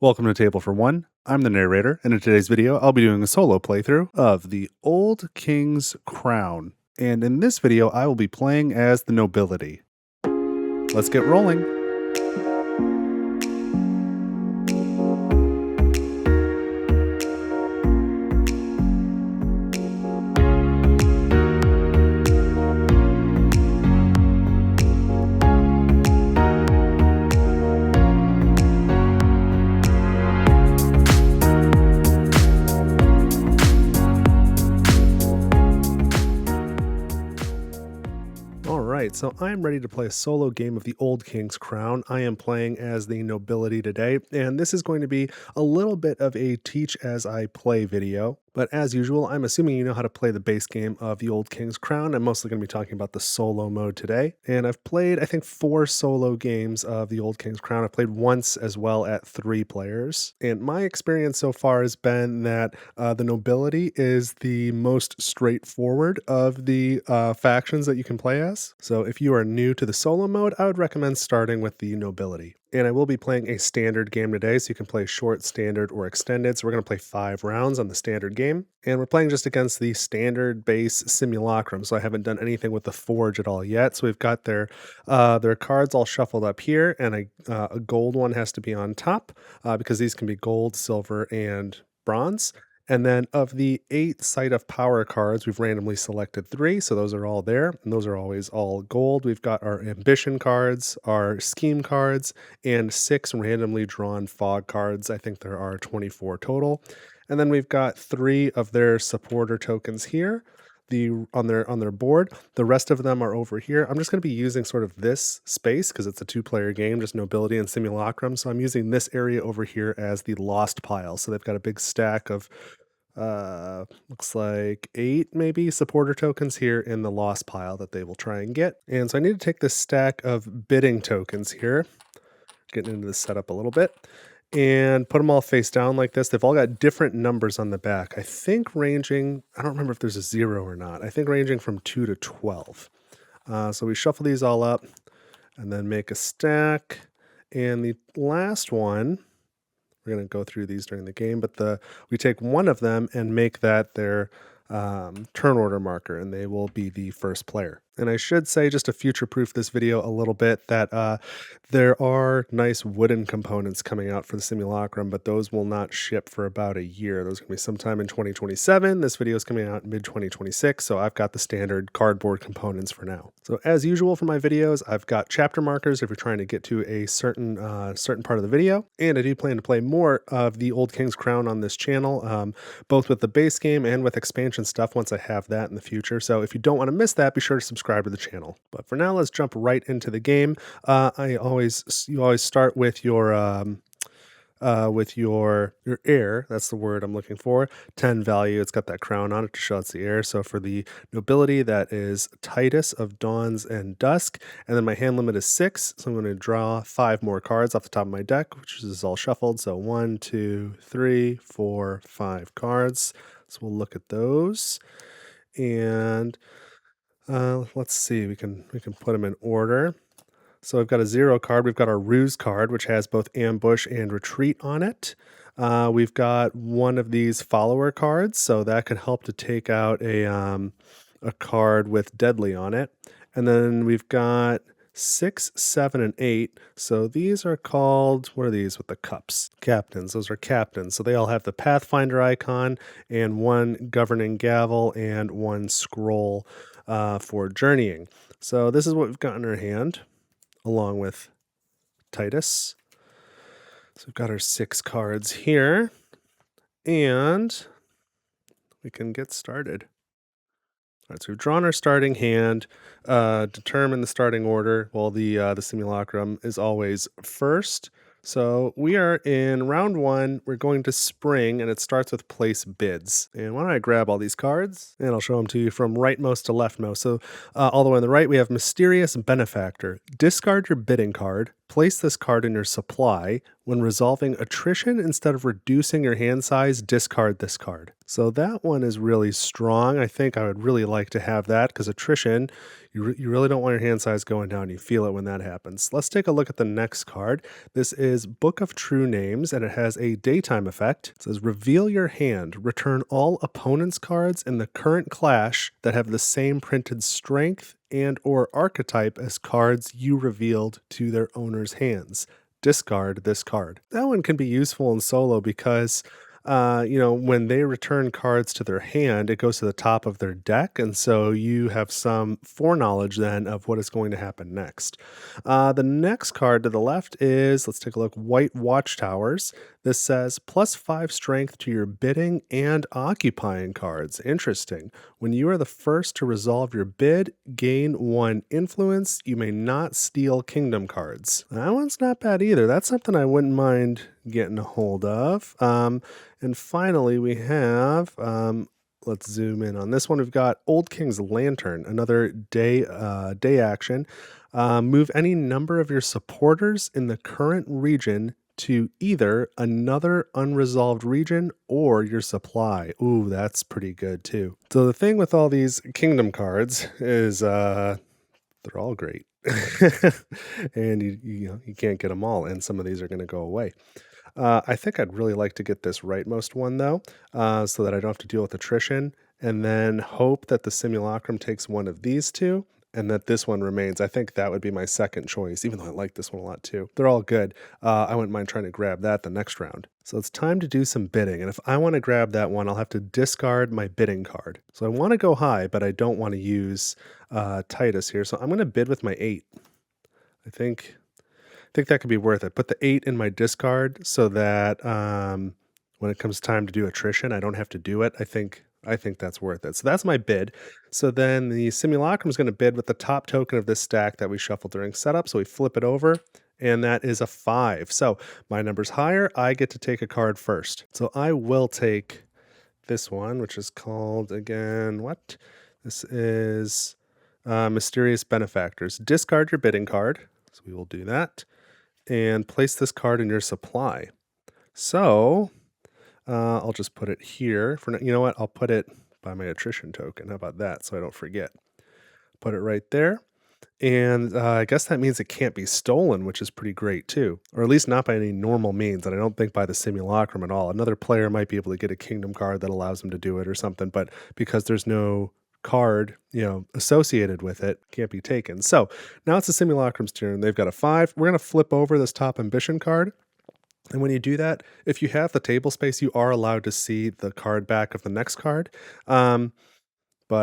Welcome to Table for One. I'm the narrator, and in today's video, I'll be doing a solo playthrough of the Old King's Crown. And in this video, I will be playing as the Nobility. Let's get rolling. Alright, so I'm ready to play a solo game of the Old King's Crown. I am playing as the Nobility today, and this is going to be a little bit of a teach as I play video. But as usual, I'm assuming you know how to play the base game of the Old King's Crown. I'm mostly going to be talking about the solo mode today. And I've played, I think, 4 solo games of the Old King's Crown. I've played once as well at 3 players. And my experience so far has been that the Nobility is the most straightforward of the factions that you can play as. So if you are new to the solo mode, I would recommend starting with the Nobility. And I will be playing a standard game today, so you can play short, standard, or extended. So we're going to play 5 rounds on the standard game. And we're playing just against the standard base simulacrum. So I haven't done anything with the forge at all yet. So we've got their cards all shuffled up here, and a gold one has to be on top because these can be gold, silver, and bronze. And then of the 8 Site of Power cards, we've randomly selected 3, so those are all there, and those are always all gold. We've got our Ambition cards, our Scheme cards, and 6 randomly drawn Fog cards. I think there are 24 total. And then we've got 3 of their supporter tokens here. On their board. The rest of them are over here. I'm just going to be using sort of this space because it's a 2-player game, just Nobility and Simulacrum. So I'm using this area over here as the lost pile. So they've got a big stack of looks like 8 maybe supporter tokens here in the lost pile that they will try and get. And so I need to take this stack of bidding tokens here, getting into the setup a little bit, and put them all face down like this. They've all got different numbers on the back. I think ranging, I don't remember if there's a 0 or not. I think ranging from 2 to 12. So we shuffle these all up and then make a stack. And the last one, we're going to go through these during the game, but we take one of them and make that their turn order marker, and they will be the first player. And I should say, just to future-proof this video a little bit, that there are nice wooden components coming out for the Simulacrum, but those will not ship for about a year. Those are going to be sometime in 2027. This video is coming out mid-2026, so I've got the standard cardboard components for now. So as usual for my videos, I've got chapter markers if you're trying to get to a certain part of the video, and I do plan to play more of the Old King's Crown on this channel, both with the base game and with expansion stuff once I have that in the future. So if you don't want to miss that, be sure to subscribe to the channel. But for now, let's jump right into the game. You always start with your heir. That's the word I'm looking for. 10 value. It's got that crown on it to show it's the heir. So for the Nobility, that is Titus of Dawns and Dusk. And then my hand limit is 6. So I'm going to draw 5 more cards off the top of my deck, which is all shuffled. So 1, 2, 3, 4, 5 cards. So we'll look at those. And let's see, we can put them in order. So I've got a 0 card. We've got our Ruse card, which has both Ambush and Retreat on it. We've got one of these Follower cards, so that could help to take out a card with Deadly on it. And then we've got 6, 7, and 8. So these are called, what are these with the cups? Captains. Those are captains. So they all have the Pathfinder icon and 1 Governing Gavel and 1 Scroll for journeying. So this is what we've got in our hand, along with Titus. So we've got our 6 cards here, and we can get started. All right, so we've drawn our starting hand, determine the starting order. Well, the Simulacrum is always first. So we are in round 1. We're going to spring, and it starts with place bids. And why don't I grab all these cards, and I'll show them to you from rightmost to leftmost. So all the way on the right, we have Mysterious Benefactor. Discard your bidding card, Place this card in your supply. When resolving attrition, instead of reducing your hand size, discard this card. So that one is really strong. I think I would really like to have that because attrition, you really don't want your hand size going down. You feel it when that happens. Let's take a look at the next card. This is Book of True Names, and it has a daytime effect. It says, reveal your hand. Return all opponent's cards in the current clash that have the same printed strength and or archetype as cards you revealed to their owner's hands. Discard this card. That one can be useful in solo because when they return cards to their hand, it goes to the top of their deck, and so you have some foreknowledge then of what is going to happen next. The next card to the left is, let's take a look, White Watchtowers. This says +5 strength to your bidding and occupying cards. Interesting. When you are the first to resolve your bid, gain 1 influence. You may not steal kingdom cards. That one's not bad either. That's something I wouldn't mind getting a hold of. And finally, we have, let's zoom in on this one. We've got Old King's Lantern, another day action. Move any number of your supporters in the current region to either another unresolved region or your supply. Ooh, that's pretty good too. So the thing with all these kingdom cards is they're all great. And you can't get them all, and some of these are going to go away. I think I'd really like to get this rightmost one though, so that I don't have to deal with attrition, and then hope that the simulacrum takes one of these two and that this one remains. I think that would be my second choice, even though I like this one a lot too. They're all good. I wouldn't mind trying to grab that the next round. So it's time to do some bidding, and if I want to grab that one, I'll have to discard my bidding card. So I want to go high, but I don't want to use Titus here, so I'm going to bid with my 8. I think that could be worth it. Put the 8 in my discard so that when it comes time to do attrition, I don't have to do it. I think that's worth it. So that's my bid. So then the simulacrum is going to bid with the top token of this stack that we shuffled during setup. So we flip it over, and that is a 5. So my number's higher. I get to take a card first. So I will take this one, which is called, again, what? This is Mysterious Benefactors. Discard your bidding card. So we will do that. And place this card in your supply. So I'll just put it here. You know what? I'll put it by my attrition token. How about that? So I don't forget. Put it right there. And I guess that means it can't be stolen, which is pretty great too. Or at least not by any normal means. And I don't think by the simulacrum at all. Another player might be able to get a kingdom card that allows them to do it or something. But because there's no card, associated with it, can't be taken. So now it's the simulacrum's turn. They've got a 5. We're going to flip over this top ambition card. And when you do that, if you have the table space, you are allowed to see the card back of the next card. But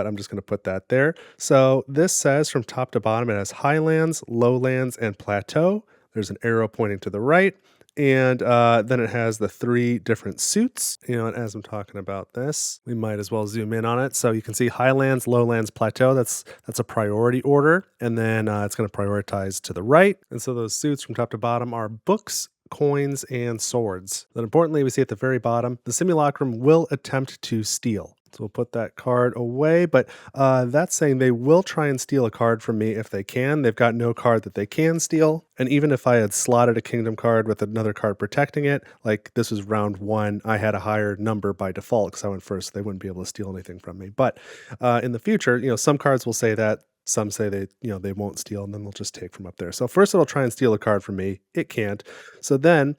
I'm just going to put that there. So this says from top to bottom, it has highlands, lowlands, and plateau. There's an arrow pointing to the right. And then it has the 3 different suits. And as I'm talking about this, we might as well zoom in on it. So you can see highlands, lowlands, plateau. That's a priority order. And then it's going to prioritize to the right. And so those suits from top to bottom are books, coins, and swords. Then importantly, we see at the very bottom, the simulacrum will attempt to steal. So we'll put that card away, but that's saying they will try and steal a card from me if they can. They've got no card that they can steal. And even if I had slotted a kingdom card with another card protecting it, like this was round 1, I had a higher number by default because I went first. So they wouldn't be able to steal anything from me. But in the future, some cards will say that. Some say they won't steal, and then they'll just take from up there. So first it'll try and steal a card from me. It can't. So then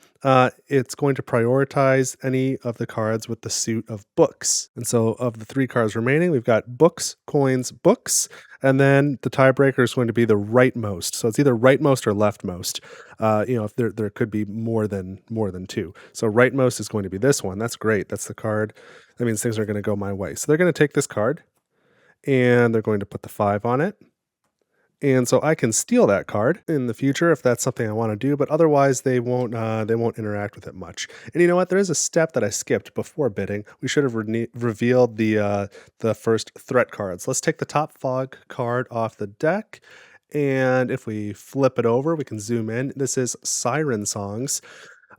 it's going to prioritize any of the cards with the suit of books. And so of the 3 cards remaining, we've got books, coins, books, and then the tiebreaker is going to be the rightmost. So it's either rightmost or leftmost. If there could be more than 2. So rightmost is going to be this one. That's great. That's the card. That means things are going to go my way. So they're going to take this card, and they're going to put the 5 on it. And so I can steal that card in the future if that's something I want to do, but otherwise they won't interact with it much. And you know what? There is a step that I skipped before bidding. We should have revealed the first threat cards. Let's take the top fog card off the deck, and if we flip it over, we can zoom in. This is Siren Songs.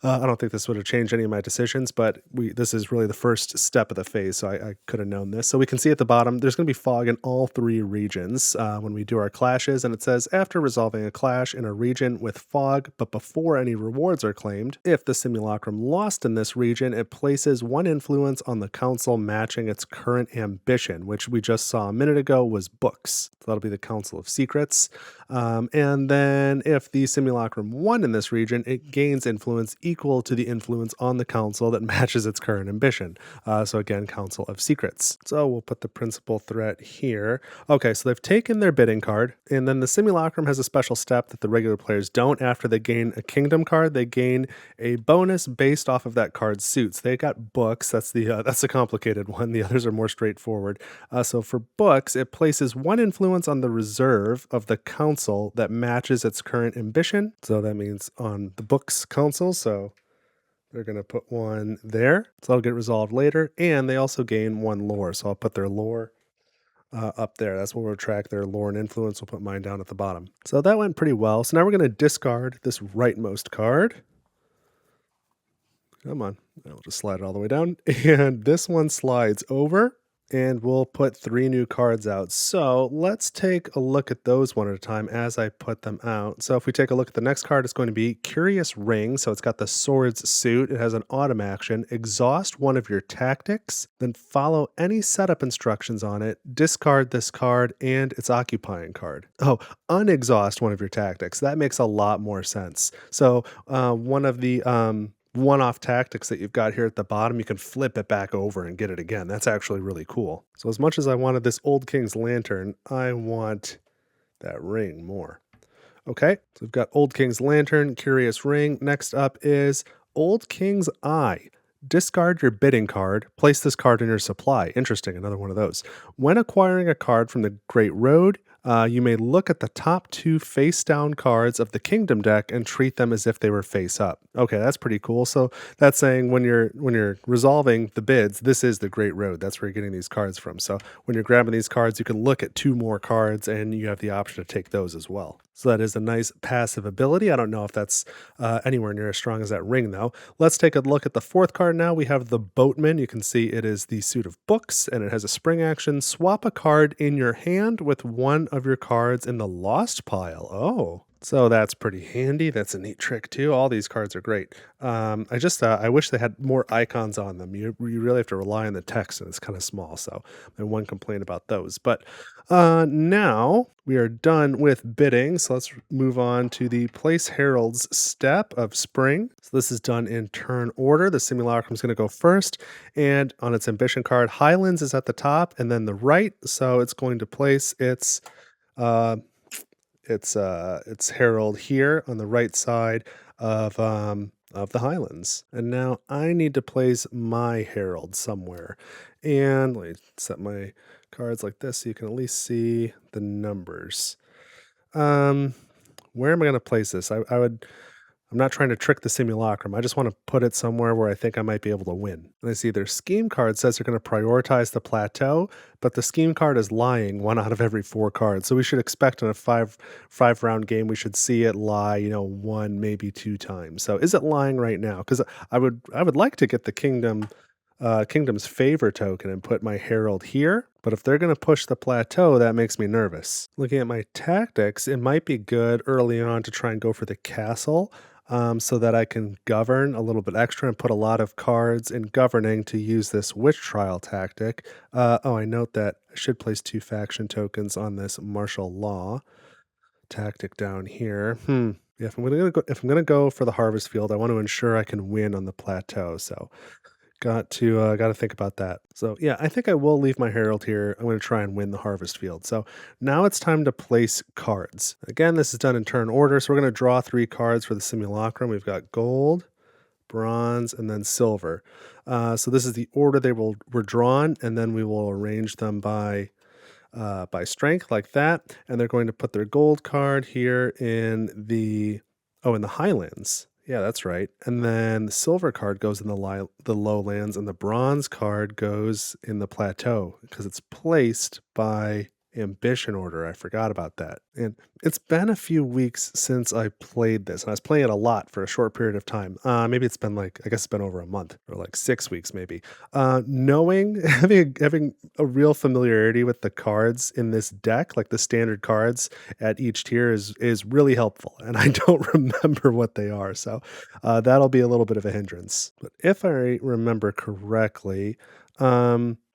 I don't think this would have changed any of my decisions, but this is really the first step of the phase, so I could have known this. So we can see at the bottom, there's going to be fog in all three regions when we do our clashes, and it says, after resolving a clash in a region with fog, but before any rewards are claimed, if the simulacrum lost in this region, it places one influence on the council matching its current ambition, which we just saw a minute ago was books. So that'll be the Council of Secrets. And then if the simulacrum won in this region, it gains influence equal to the influence on the council that matches its current ambition. So again, Council of Secrets. So we'll put the principal threat here. Okay, so they've taken their bidding card, and then the simulacrum has a special step that the regular players don't. After they gain a kingdom card, they gain a bonus based off of that card's suits. They got books. That's the complicated one. The others are more straightforward. So for books, it places one influence on the reserve of the council that matches its current ambition. So that means on the books council. So they're going to put one there. So that'll get resolved later. And they also gain one lore. So I'll put their lore up there. That's where we'll track their lore and influence. We'll put mine down at the bottom. So that went pretty well. So now we're going to discard this rightmost card. Come on. I'll just slide it all the way down. And this one slides over. And we'll put 3 new cards out. So let's take a look at those one at a time as I put them out. So if we take a look at the next card, it's going to be Curious Ring. So it's got the swords suit. It has an autumn action. Exhaust one of your tactics, then follow any setup instructions on it. Discard this card and its occupying card. Oh, unexhaust one of your tactics. That makes a lot more sense. So one of the one-off tactics that you've got here at the bottom, you can flip it back over and get it again. That's actually really cool. So as much as I wanted this Old King's Lantern, I want that ring more. Okay, so we've got Old King's Lantern, Curious Ring. Next up is Old King's Eye. Discard your bidding card. Place this card in your supply. Interesting, another one of those. When acquiring a card from the Great Road, you may look at the top 2 face-down cards of the Kingdom deck and treat them as if they were face-up. Okay, that's pretty cool. So that's saying when you're resolving the bids, this is the Great Road. That's where you're getting these cards from. So when you're grabbing these cards, you can look at 2 more cards, and you have the option to take those as well. So that is a nice passive ability. I don't know if that's anywhere near as strong as that ring, though. Let's take a look at the 4th card now. We have the Boatman. You can see it is the suit of books, and it has a spring action. Swap a card in your hand with one of your cards in the lost pile. Oh, so that's pretty handy. That's a neat trick too. All these cards are great. I wish they had more icons on them. You really have to rely on the text, and it's kind of small. So my one complaint about those. But now we are done with bidding. So let's move on to the Place Herald's step of spring. So this is done in turn order. The simulacrum is going to go first, and on its ambition card, Highlands is at the top, and then the right. So it's going to place its herald here on the right side of the Highlands. And now I need to place my herald somewhere. And let me set my cards like this so you can at least see the numbers. Where am I going to place this? I'm not trying to trick the simulacrum. I just want to put it somewhere where I think I might be able to win. And I see their scheme card says they're going to prioritize the plateau, but the scheme card is lying 1 out of every 4 cards. So we should expect in a five round game, we should see it lie, 1, maybe 2 times. So is it lying right now? Because I would like to get the Kingdom's Favor token and put my Herald here, but if they're going to push the plateau, that makes me nervous. Looking at my tactics, it might be good early on to try and go for the castle, so that I can govern a little bit extra and put a lot of cards in governing to use this witch trial tactic. I note that I should place 2 faction tokens on this martial law tactic down here. Yeah, if I'm gonna go for the harvest field, I want to ensure I can win on the plateau. So got to think about that. So yeah, I think I will leave my herald here. I'm going to try and win the harvest field. So now it's time to place cards. Again, this is done in turn order. So we're going to draw 3 cards for the simulacrum. We've got gold, bronze, and then silver. So this is the order they were drawn, and then we will arrange them by strength like that. And they're going to put their gold card here in the Highlands. Yeah, that's right. And then the silver card goes in the lowlands, and the bronze card goes in the plateau because it's placed by ambition order. I forgot about that. And it's been a few weeks since I played this, and I was playing it a lot for a short period of time. Maybe it's been like, I guess it's been over a month or like 6 weeks, maybe. Knowing, having a real familiarity with the cards in this deck, like the standard cards at each tier, is really helpful. And I don't remember what they are, so that'll be a little bit of a hindrance. But if I remember correctly,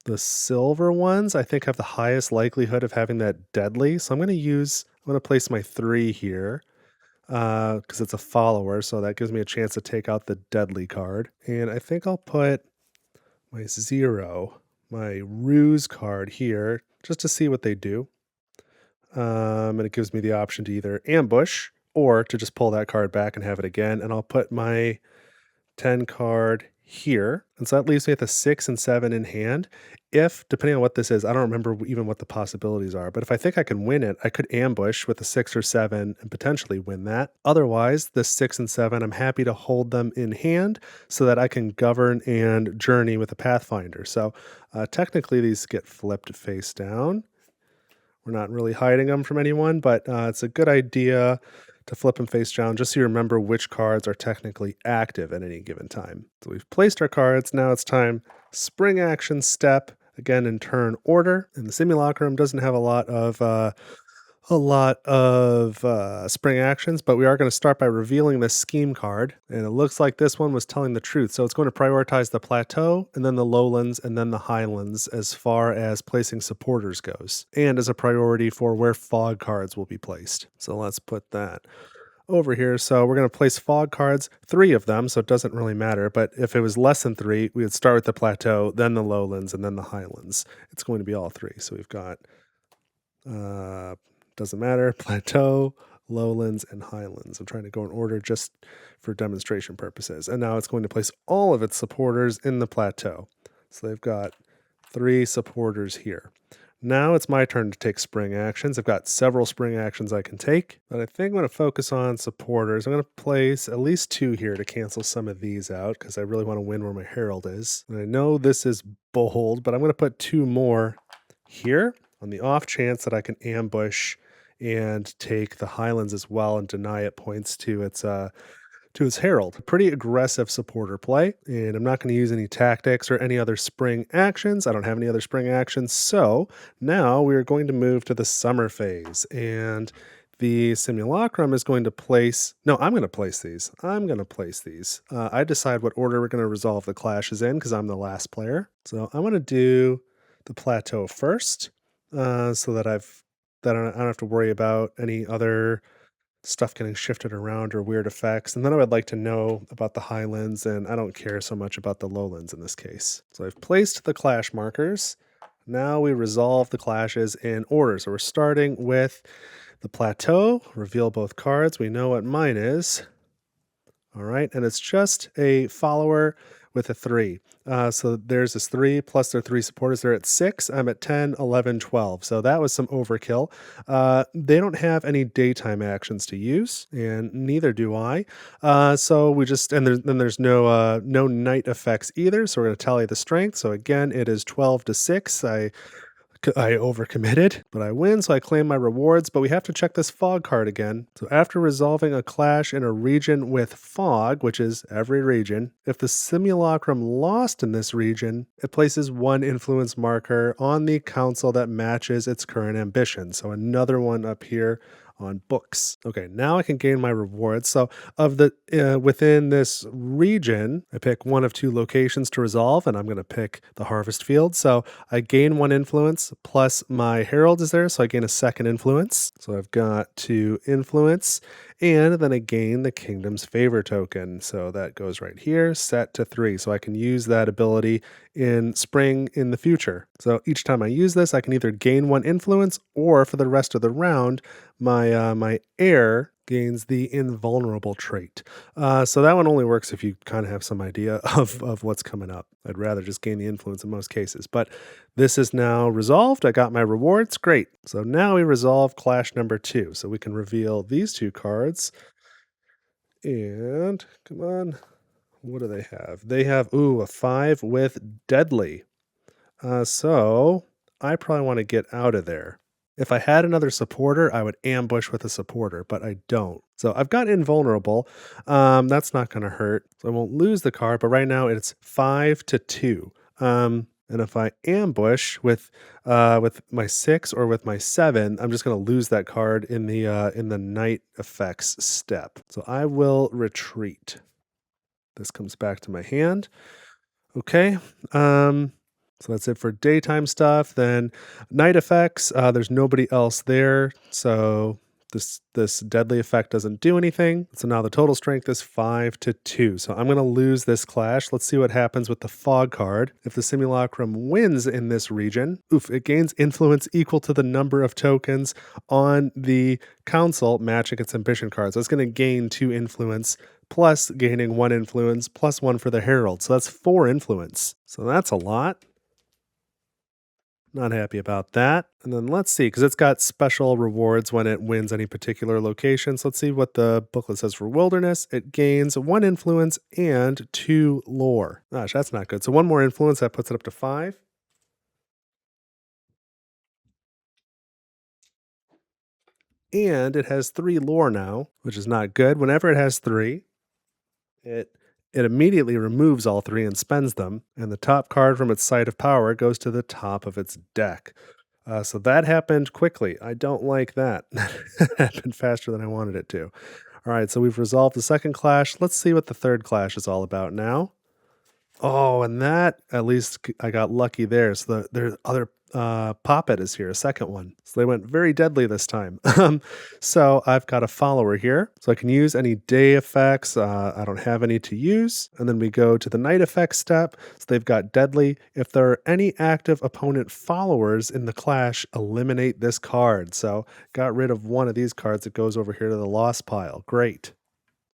the silver ones, I think, have the highest likelihood of having that deadly. So I'm gonna place my 3 here, because it's a follower, so that gives me a chance to take out the deadly card. And I think I'll put my 0, my ruse card here, just to see what they do. And it gives me the option to either ambush or to just pull that card back and have it again. And I'll put my 10 card here. And so that leaves me with a 6 and 7 in hand. If, depending on what this is, I don't remember even what the possibilities are, but if I think I can win it, I could ambush with a 6 or 7 and potentially win that. Otherwise, the 6 and 7, I'm happy to hold them in hand so that I can govern and journey with a Pathfinder. So technically, these get flipped face down. We're not really hiding them from anyone, but it's a good idea to flip them face down just so you remember which cards are technically active at any given time. So we've placed our cards. Now it's time. Spring action step, again in turn order. And the simulacrum doesn't have a lot of spring actions, but we are going to start by revealing this scheme card. And it looks like this one was telling the truth. So it's going to prioritize the plateau and then the lowlands and then the highlands as far as placing supporters goes, and as a priority for where fog cards will be placed. So let's put that over here. So we're going to place fog cards, 3 of them, so it doesn't really matter. But if it was less than 3, we would start with the plateau, then the lowlands, and then the highlands. It's going to be all 3. So we've got doesn't matter, plateau, lowlands, and highlands. I'm trying to go in order just for demonstration purposes. And now it's going to place all of its supporters in the plateau. So they've got 3 supporters here. Now it's my turn to take spring actions. I've got several spring actions I can take, but I think I'm going to focus on supporters. I'm going to place at least 2 here to cancel some of these out because I really want to win where my herald is. And I know this is bold, but I'm going to put 2 more here on the off chance that I can ambush and take the highlands as well and deny it points to its herald. Pretty aggressive supporter play, and I'm not going to use any tactics or any other spring actions. I don't have any other spring actions, so now we're going to move to the summer phase, and the simulacrum is going to place... No, I'm going to place these. I decide what order we're going to resolve the clashes in because I'm the last player. So I'm going to do the plateau first, so that I don't have to worry about any other stuff getting shifted around or weird effects. And then I would like to know about the highlands, and I don't care so much about the lowlands in this case. So I've placed the clash markers. Now we resolve the clashes in order. So we're starting with the plateau, reveal both cards. We know what mine is. All right, and it's just a follower with a 3. So there's this 3 plus their 3 supporters. They're at 6. I'm at 10, 11, 12. So that was some overkill. They don't have any daytime actions to use, and neither do I. So we just, and then there's no night effects either. So we're going to tally the strength. So again, it is 12 to 6. I overcommitted, but I win, so I claim my rewards, but we have to check this fog card again. So after resolving a clash in a region with fog, which is every region, if the simulacrum lost in this region, it places 1 influence marker on the council that matches its current ambition. So another one up here on books. Okay, now I can gain my rewards. So of the within this region, I pick one of 2 locations to resolve, and I'm going to pick the harvest field. So I gain 1 influence, plus my herald is there, so I gain a 2nd influence. So I've got 2 influence, and then I gain the kingdom's favor token. So that goes right here, set to 3. So I can use that ability in spring in the future. So each time I use this, I can either gain 1 influence, or for the rest of the round, my heir gains the invulnerable trait. So that one only works if you kind of have some idea of what's coming up. I'd rather just gain the influence in most cases. But this is now resolved. I got my rewards. Great. So now we resolve clash number 2. So we can reveal these 2 cards. And come on. What do they have? They have, a 5 with deadly. So I probably want to get out of there. If I had another supporter, I would ambush with a supporter, but I don't. So I've got invulnerable. That's not going to hurt. So I won't lose the card, but right now it's 5-2. And if I ambush with my 6 or with my 7, I'm just going to lose that card in the night effects step. So I will retreat. This comes back to my hand. Okay. So that's it for daytime stuff. Then night effects, there's nobody else there. So this deadly effect doesn't do anything. So now the total strength is 5-2. So I'm gonna lose this clash. Let's see what happens with the fog card. If the simulacrum wins in this region, it gains influence equal to the number of tokens on the council matching its ambition card. So it's gonna gain 2 influence plus gaining 1 influence plus 1 for the herald. So that's 4 influence. So that's a lot. Not happy about that. And then let's see, because it's got special rewards when it wins any particular location. So let's see what the booklet says for wilderness. It gains 1 influence and 2 lore. Gosh, that's not good. So 1 more influence, that puts it up to 5. And it has 3 lore now, which is not good. Whenever it has 3, it it immediately removes all 3 and spends them, and the top card from its site of power goes to the top of its deck. So that happened quickly. I don't like that. That happened faster than I wanted it to. All right, so we've resolved the second clash. Let's see what the third clash is all about now. Oh, and that at least I got lucky there. So the other Poppet is here, a second one. So they went very deadly this time. So I've got a follower here. So I can use any day effects. I don't have any to use. And then we go to the night effects step. So they've got deadly. If there are any active opponent followers in the clash, eliminate this card. So got rid of one of these cards. It goes over here to the loss pile. Great.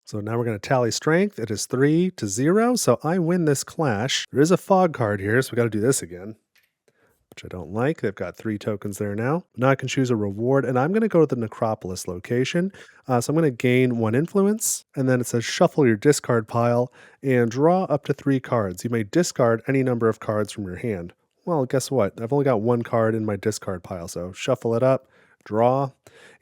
So now we're going to tally strength. It is 3-0. So I win this clash. There is a fog card here, so we got to do this again, which I don't like. They've got 3 tokens there now. Now I can choose a reward, and I'm going to go to the Necropolis location. So I'm going to gain 1 influence, and then it says shuffle your discard pile and draw up to 3 cards. You may discard any number of cards from your hand. Well, guess what? I've only got 1 card in my discard pile, so shuffle it up, draw,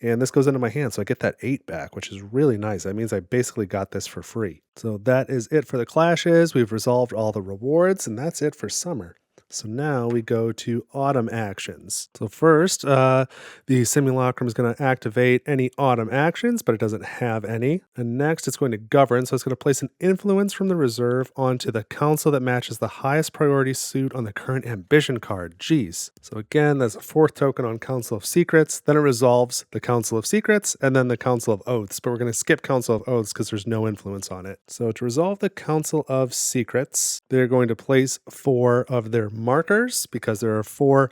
and this goes into my hand. So I get that 8 back, which is really nice. That means I basically got this for free. So that is it for the clashes. We've resolved all the rewards, and that's it for summer. So now we go to autumn actions. So first, the simulacrum is going to activate any autumn actions, but it doesn't have any. And next, it's going to govern. So it's going to place an influence from the reserve onto the council that matches the highest priority suit on the current ambition card. Jeez. So again, that's a 4th token on Council of Secrets. Then it resolves the Council of Secrets and then the Council of Oaths. But we're going to skip Council of Oaths because there's no influence on it. So to resolve the Council of Secrets, they're going to place 4 of their markers because there are 4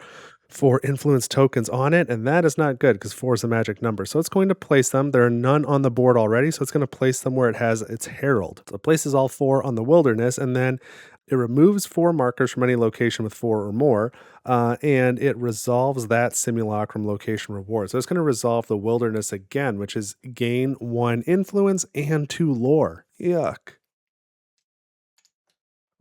influence tokens on it, and that is not good because 4 is a magic number. So it's going to place them. There are none on the board already, so it's going to place them where it has its herald. So it places all 4 on the wilderness, and then it removes 4 markers from any location with 4 or more, and it resolves that simulacrum location reward. So it's going to resolve the wilderness again, which is gain 1 influence and 2 lore. Yuck.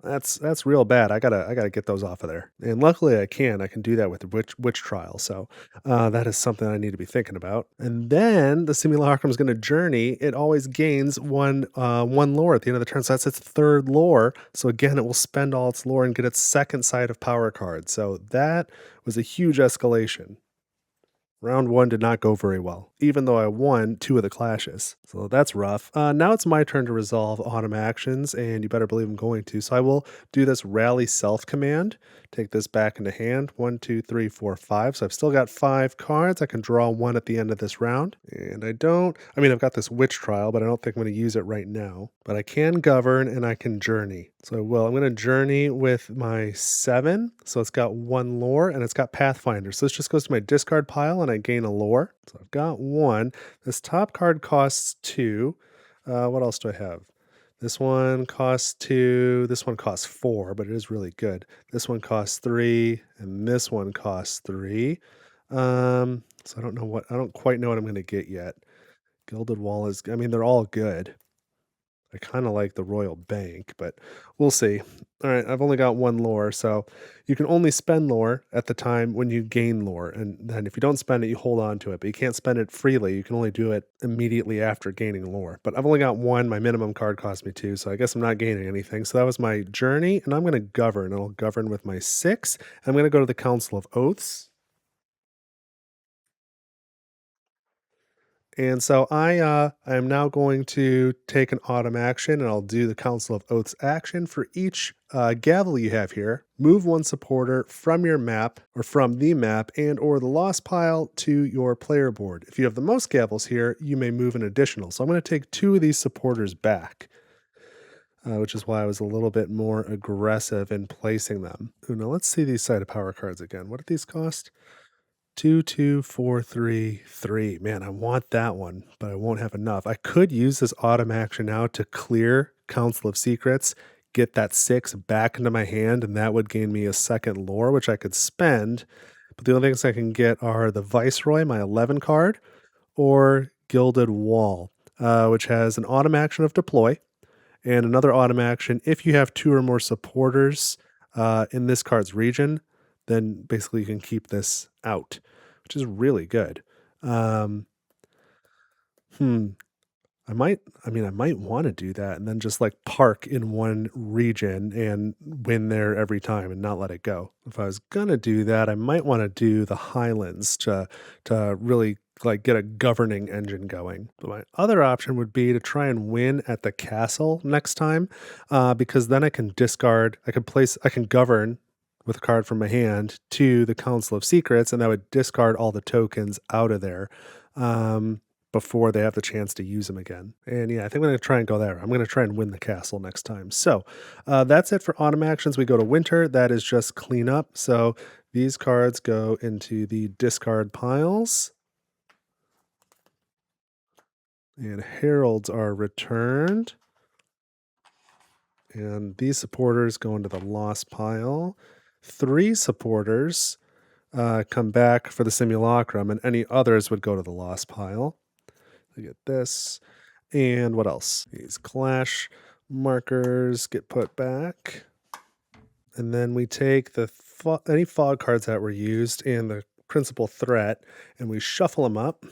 That's real bad. I gotta get those off of there. And luckily I can. I can do that with the witch trial. So that is something I need to be thinking about. And then the simulacrum is gonna journey. It always gains one lore at the end of the turn. So that's its 3rd lore. So again, it will spend all its lore and get its 2nd side of power card. So that was a huge escalation. Round 1 did not go very well, even though I won 2 of the clashes. So that's rough. Now it's my turn to resolve autumn actions, and you better believe I'm going to. So I will do this rally self command. Take this back into hand. 1, 2, 3, 4, 5. So I've still got 5 cards. I can draw 1 at the end of this round. And I've got this witch trial, but I don't think I'm going to use it right now. But I can govern and I can journey. So I'm going to journey with my 7. So it's got 1 lore and it's got Pathfinder. So this just goes to my discard pile and I gain a lore. So I've got 1. This top card costs 2. What else do I have? This one costs 2. This one costs 4, but it is really good. This one costs 3, and this one costs 3. So I don't quite know what I'm going to get yet. Gilded Wall they're all good. I kind of like the Royal Bank, but we'll see. All right, I've only got one lore, so you can only spend lore at the time when you gain lore. And then if you don't spend it, you hold on to it, but you can't spend it freely. You can only do it immediately after gaining lore. But I've only got one. My minimum card cost me two, so I guess I'm not gaining anything. So that was my journey, and I'm going to govern. I'll govern with my six. I'm going to go to the Council of Oaths. And so I am now going to take an autumn action, and I'll do the Council of Oaths action. For each gavel you have here, move one supporter from your map or from the map and or the lost pile to your player board. If you have the most gavels here, you may move an additional. So I'm going to take two of these supporters back, which is why I was a little bit more aggressive in placing them. Ooh, now let's see these side of power cards again. What did these cost? 2, 2, 4, 3, 3. Man, I want that one, but I won't have enough. I could use this autumn action now to clear Council of Secrets, get that 6 back into my hand, and that would gain me a second lore, which I could spend. But the only things I can get are the Viceroy, my 11 card, or Gilded Wall, which has an autumn action of deploy and another autumn action. If you have 2 or more supporters in this card's region, then basically you can keep this out, which is really good. Um, hmm. I might want to do that and then just like park in one region and win there every time and not let it go. If I was gonna do that, I might want to do the Highlands to really like get a governing engine going. But my other option would be to try and win at the castle next time, because then I can discard, I can govern with a card from my hand to the Council of Secrets, and that would discard all the tokens out of there. Before they have the chance to use them again. And yeah, I think I'm going to try and go there. I'm going to try and win the castle next time. So that's it for autumn actions. We go to winter. That is just clean up. So these cards go into the discard piles. And heralds are returned. And these supporters go into the lost pile. 3 supporters come back for the simulacrum, and any others would go to the lost pile. We get this. And what else? These clash markers get put back. And then we take the any fog cards that were used and the principal threat, and we shuffle them up.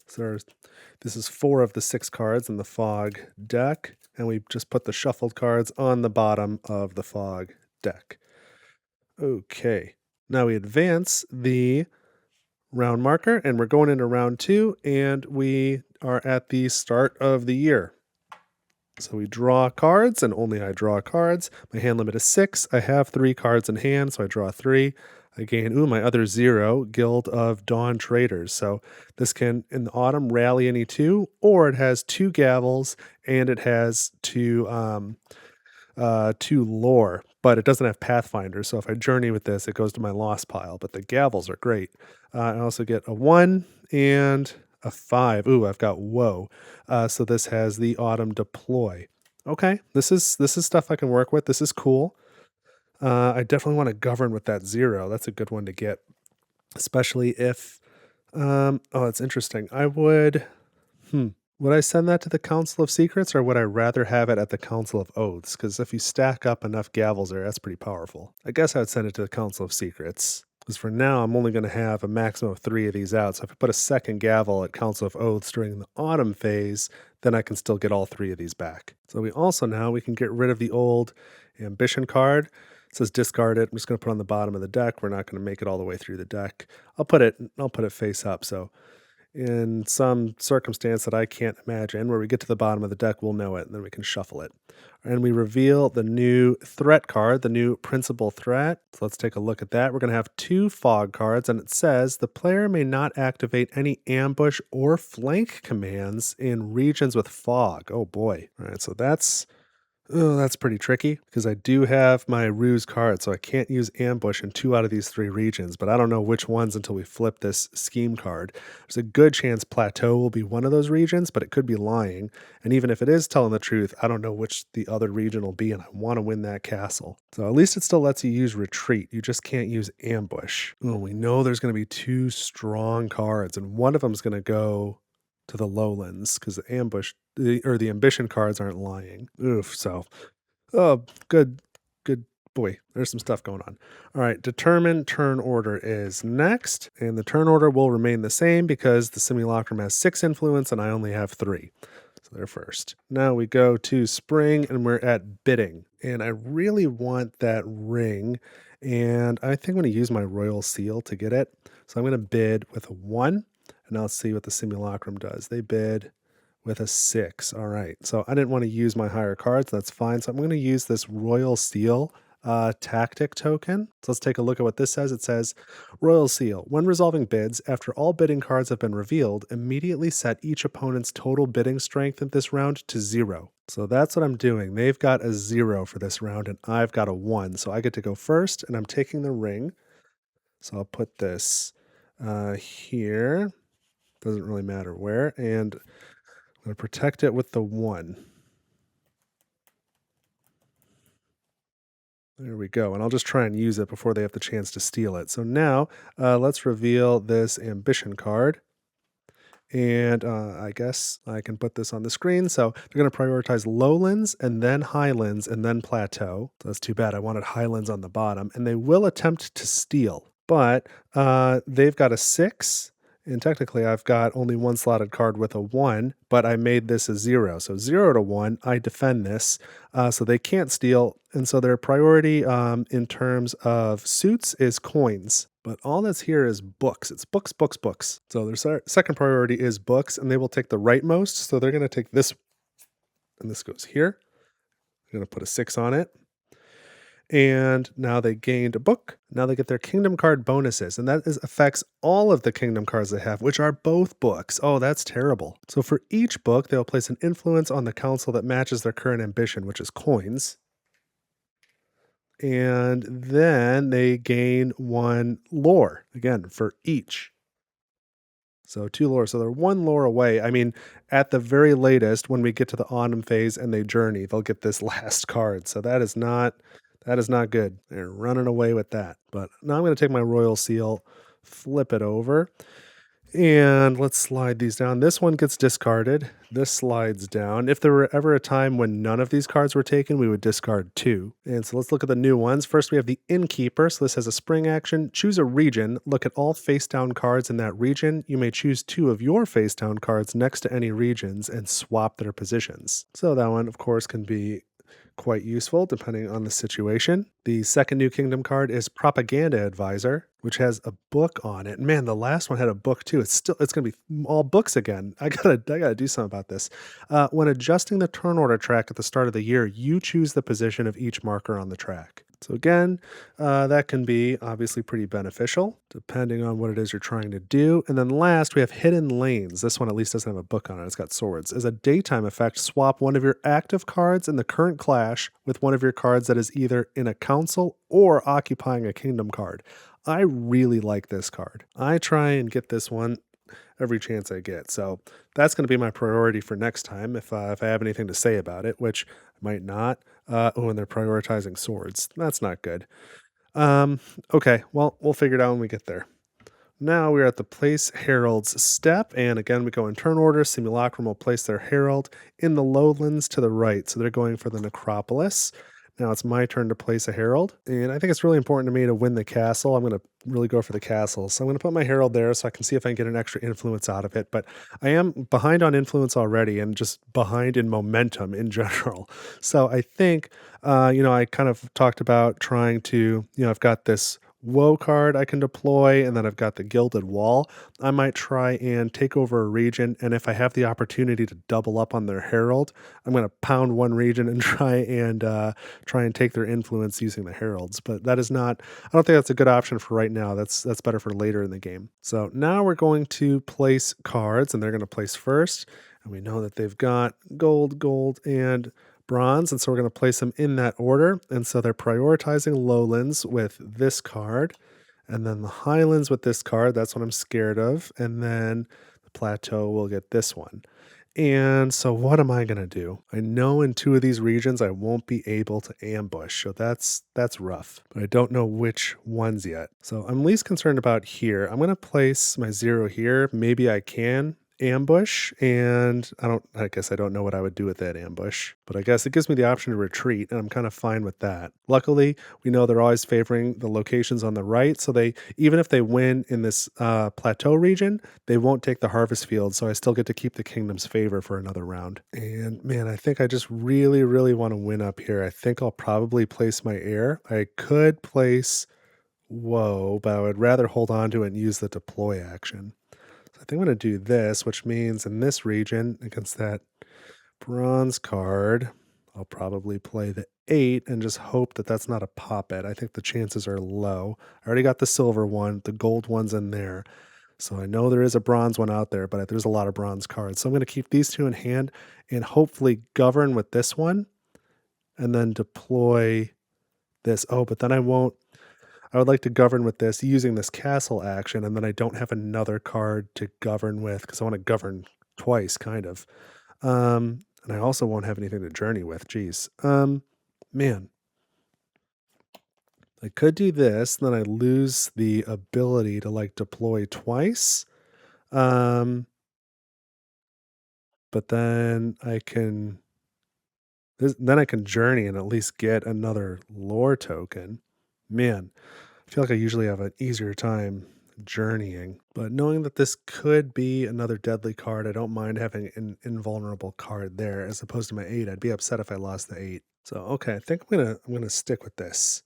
So this is 4 of the 6 cards in the fog deck, and we just put the shuffled cards on the bottom of the fog deck. Okay, now we advance the round marker, and we're going into round 2, and we are at the start of the year. So we draw cards, and only I draw cards. My hand limit is 6. I have 3 cards in hand, so I draw 3. I gain, my other 0, Guild of Dawn Traders. So this can, in the autumn, rally any 2, or it has 2 gavels, and it has 2 lore, but it doesn't have Pathfinder. So if I journey with this, it goes to my lost pile. But the gavels are great. I also get a 1 and a 5. Ooh, I've got woe. So this has the autumn deploy. Okay, this is stuff I can work with. This is cool. I definitely want to govern with that 0. That's a good one to get, especially if. Oh, it's interesting. I would. Would I send that to the Council of Secrets, or would I rather have it at the Council of Oaths? Because if you stack up enough gavels there, that's pretty powerful. I guess I would send it to the Council of Secrets. Because for now, I'm only going to have a maximum of 3 of these out. So if I put a second gavel at Council of Oaths during the autumn phase, then I can still get all 3 of these back. So we can get rid of the old ambition card. It says discard it. I'm just going to put it on the bottom of the deck. We're not going to make it all the way through the deck. I'll put it face up. So in some circumstance that I can't imagine, where we get to the bottom of the deck, we'll know it, and then we can shuffle it. And we reveal the new threat card, the new principal threat. So let's take a look at that. We're going to have 2 fog cards, and it says the player may not activate any ambush or flank commands in regions with fog. Oh boy. All right, so that's pretty tricky, because I do have my ruse card, so I can't use ambush in 2 out of these 3 regions, but I don't know which ones until we flip this scheme card. There's a good chance plateau will be one of those regions, but it could be lying. And even if it is telling the truth, I don't know which the other region will be, and I want to win that castle. So at least it still lets you use retreat. You just can't use ambush. We know there's going to be 2 strong cards, and one of them is going to go to the lowlands because the ambition cards aren't lying. Oof. So, oh, good boy. There's some stuff going on. All right, determine turn order is next, and the turn order will remain the same because the simulacrum has 6 influence and I only have 3. So they're first. Now we go to spring and we're at bidding. And I really want that ring. And I think I'm going to use my royal seal to get it. So I'm going to bid with a 1. And I'll see what the simulacrum does. They bid with a 6. All right. So I didn't want to use my higher cards. That's fine. So I'm going to use this royal seal tactic token. So let's take a look at what this says. It says, Royal Seal. When resolving bids, after all bidding cards have been revealed, immediately set each opponent's total bidding strength in this round to 0. So that's what I'm doing. They've got a 0 for this round, and I've got a 1. So I get to go first, and I'm taking the ring. So I'll put this here. Doesn't really matter where. And I'm going to protect it with the 1. There we go. And I'll just try and use it before they have the chance to steal it. So now let's reveal this ambition card. And I guess I can put this on the screen. So they're going to prioritize lowlands and then highlands and then plateau. So that's too bad. I wanted highlands on the bottom. And they will attempt to steal. But they've got a 6. And technically, I've got only 1 slotted card with a 1, but I made this a 0. So 0 to 1, I defend this. So they can't steal. And so their priority in terms of suits is coins. But all that's here is books. It's books, books, books. So their second priority is books, and they will take the rightmost. So they're going to take this, and this goes here. I'm going to put a 6 on it. And now they gained a book. Now they get their kingdom card bonuses, and that affects all of the kingdom cards they have, which are both books. Oh, that's terrible. So for each book, they'll place an influence on the council that matches their current ambition, which is coins. And then they gain 1 lore, again, for each. So 2 lore. So they're 1 lore away. I mean, at the very latest, when we get to the autumn phase and they journey, they'll get this last card. So that is not good. They're running away with that. But now I'm going to take my royal seal, flip it over, and let's slide these down. This one gets discarded. This slides down. If there were ever a time when none of these cards were taken, we would discard 2. And so let's look at the new ones. First, we have the Innkeeper. So this has a spring action. Choose a region. Look at all face-down cards in that region. You may choose 2 of your face-down cards next to any regions and swap their positions. So that one, of course, can be quite useful depending on the situation. The second new kingdom card is Propaganda Advisor, which has a book on it. Man, the last one had a book too. It's going to be all books again. I gotta do something about this. When adjusting the turn order track at the start of the year, you choose the position of each marker on the track. So again, that can be obviously pretty beneficial depending on what it is you're trying to do. And then last, we have Hidden Lanes. This one at least doesn't have a book on it. It's got swords. As a daytime effect, swap one of your active cards in the current clash with one of your cards that is either in a council or occupying a kingdom card. I really like this card. I try and get this one every chance I get. So that's going to be my priority for next time if I have anything to say about it, which I might not. And they're prioritizing swords. That's not good. Okay, well, we'll figure it out when we get there. Now we're at the Place Herald's step, and again, we go in turn order. Simulacrum will place their herald in the lowlands to the right, so they're going for the necropolis. Now it's my turn to place a herald, and I think it's really important to me to win the castle. I'm going to really go for the castle, so I'm going to put my herald there so I can see if I can get an extra influence out of it, but I am behind on influence already and just behind in momentum in general. So I think, I kind of talked about trying to, I've got this woe card I can deploy, and then I've got the Gilded Wall. I might try and take over a region, and if I have the opportunity to double up on their herald, I'm going to pound one region and try and take their influence using the heralds. But that is not, I don't think that's a good option for right now. That's better for later in the game. So now we're going to place cards, and they're going to place first, and we know that they've got gold, and bronze, and so we're going to place them in that order. And so they're prioritizing lowlands with this card, and then the highlands with this card. That's what I'm scared of. And then the plateau will get this one. And so what am I going to do? I know in 2 of these regions I won't be able to ambush, so that's rough, but I don't know which ones yet. So I'm least concerned about here. I'm going to place my 0 here. Maybe I can ambush, and I guess I don't know what I would do with that ambush, but I guess it gives me the option to retreat, and I'm kind of fine with that. Luckily, we know they're always favoring the locations on the right, so they, even if they win in this plateau region, they won't take the harvest field, so I still get to keep the kingdom's favor for another round. And man, I think I just really, really want to win up here. I think I'll probably place my heir. I could place Whoa, but I would rather hold on to it and use the deploy action. So I think I'm going to do this, which means in this region, against that bronze card, I'll probably play the 8 and just hope that that's not a pop-it. I think the chances are low. I already got the silver one, the gold one's in there. So I know there is a bronze one out there, but there's a lot of bronze cards. So I'm going to keep these two in hand and hopefully govern with this one and then deploy this. Oh, but then I would like to govern with this using this castle action, and then I don't have another card to govern with because I want to govern twice, kind of. And I also won't have anything to journey with. Geez. Man, I could do this, then I lose the ability to like deploy twice. But then I can journey and at least get another lore token. Man, I feel like I usually have an easier time journeying, but knowing that this could be another deadly card, I don't mind having an invulnerable card there as opposed to my 8. I'd be upset if I lost the 8. So okay, I think I'm gonna stick with this.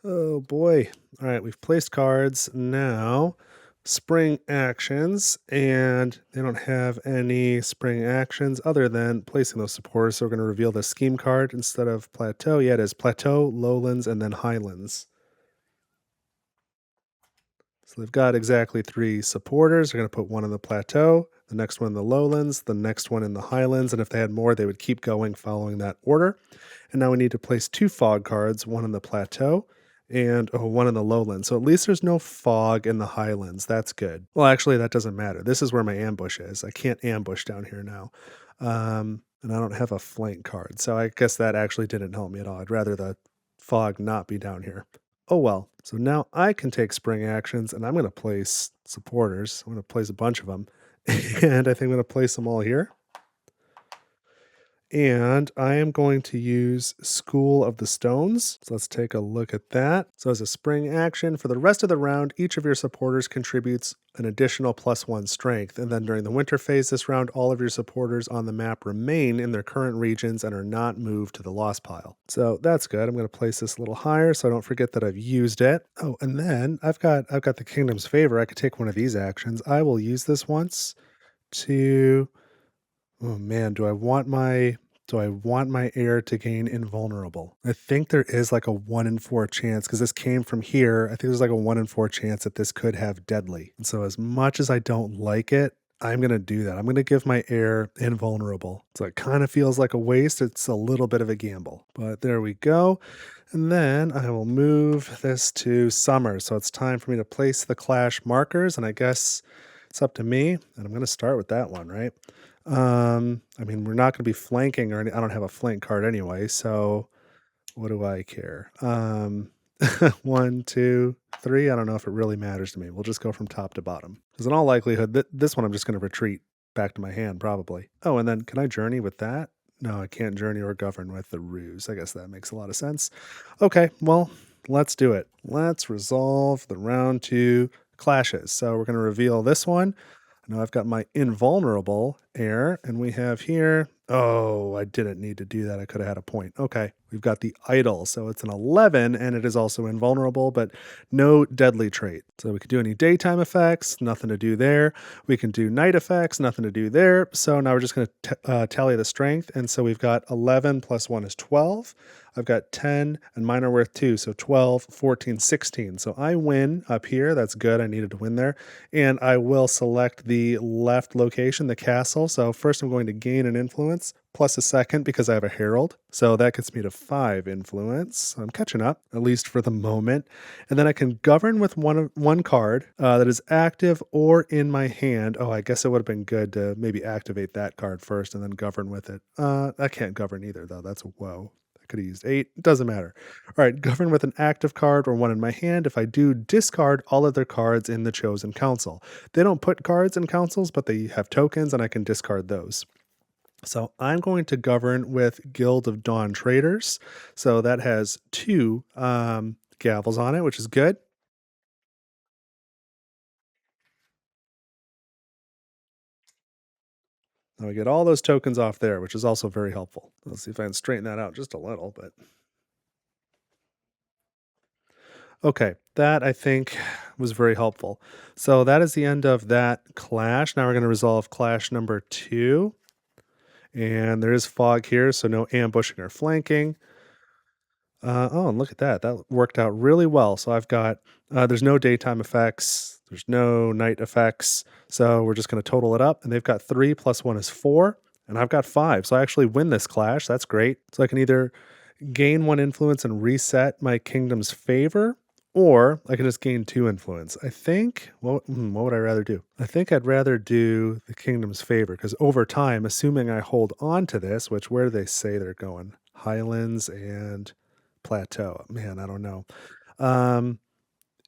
Oh boy. All right, we've placed cards. Now spring actions, and they don't have any spring actions other than placing those supporters. So we're going to reveal the scheme card instead of plateau. Yeah, it is plateau, lowlands, and then highlands. So they've got exactly 3 supporters. They're going to put one in the plateau, the next one in the lowlands, the next one in the highlands, and if they had more, they would keep going following that order. And now we need to place 2 fog cards, one in the plateau and one in the lowlands. So at least there's no fog in the highlands. That's good. Well, actually, that doesn't matter. This is where my ambush is. I can't ambush down here now. And I don't have a flank card. So I guess that actually didn't help me at all. I'd rather the fog not be down here. Oh well. So now I can take spring actions, and I'm going to place supporters. I'm going to place a bunch of them. And I think I'm going to place them all here. And I am going to use School of the Stones. So let's take a look at that. So as a spring action, for the rest of the round, each of your supporters contributes an additional +1 strength. And then during the winter phase this round, all of your supporters on the map remain in their current regions and are not moved to the loss pile. So that's good. I'm going to place this a little higher so I don't forget that I've used it. Oh, and then I've got the Kingdom's Favor. I could take one of these actions. I will use this once to... Oh man, do I want my heir to gain invulnerable? I think there is like a 1 in 4 chance because this came from here. I think there's like a 1 in 4 chance that this could have deadly. And so as much as I don't like it, I'm going to do that. I'm going to give my heir invulnerable. So it kind of feels like a waste. It's a little bit of a gamble, but there we go. And then I will move this to summer. So it's time for me to place the clash markers, and I guess it's up to me. And I'm going to start with that one, right? I mean, we're not going to be flanking I don't have a flank card anyway, so what do I care? 1, 2, 3. I don't know if it really matters to me. We'll just go from top to bottom. Because in all likelihood, this one I'm just going to retreat back to my hand, probably. Oh, and then can I journey with that? No, I can't journey or govern with the ruse. I guess that makes a lot of sense. Okay, well, let's do it. Let's resolve the round 2 clashes. So we're going to reveal this one. Now I've got my invulnerable heir, and we have here, oh, I didn't need to do that. I could have had a point. Okay, we've got the idol. So it's an 11, and it is also invulnerable, but no deadly trait. So we could do any daytime effects, nothing to do there. We can do night effects, nothing to do there. So now we're just going to tally the strength. And so we've got 11 plus 1 is 12. I've got 10, and mine are worth 2, so 12, 14, 16. So I win up here. That's good. I needed to win there. And I will select the left location, the castle. So first I'm going to gain an influence, plus a second because I have a herald. So that gets me to 5 influence. So I'm catching up, at least for the moment. And then I can govern with one card that is active or in my hand. Oh, I guess it would have been good to maybe activate that card first and then govern with it. I can't govern either, though. That's a woe. I could have used 8. It doesn't matter. All right, govern with an active card or one in my hand. If I do, discard all other cards in the chosen council. They don't put cards in councils, but they have tokens, and I can discard those. So I'm going to govern with Guild of Dawn Traders. So that has 2 gavels on it, which is good. Now we get all those tokens off there, which is also very helpful. Let's see if I can straighten that out just a little, but okay, that I think was very helpful. So that is the end of that clash. Now we're going to resolve clash number 2. And there is fog here, so no ambushing or flanking. Oh, and look at that. That worked out really well. So I've got, there's no daytime effects, there's no night effects. So we're just going to total it up. And they've got 3 plus 1 is 4. And I've got 5. So I actually win this clash. That's great. So I can either gain 1 influence and reset my kingdom's favor, or I can just gain 2 influence. I think, what would I rather do? I think I'd rather do the kingdom's favor, because over time, assuming I hold on to this, which where do they say they're going? Highlands and Plateau. Man, I don't know. Um,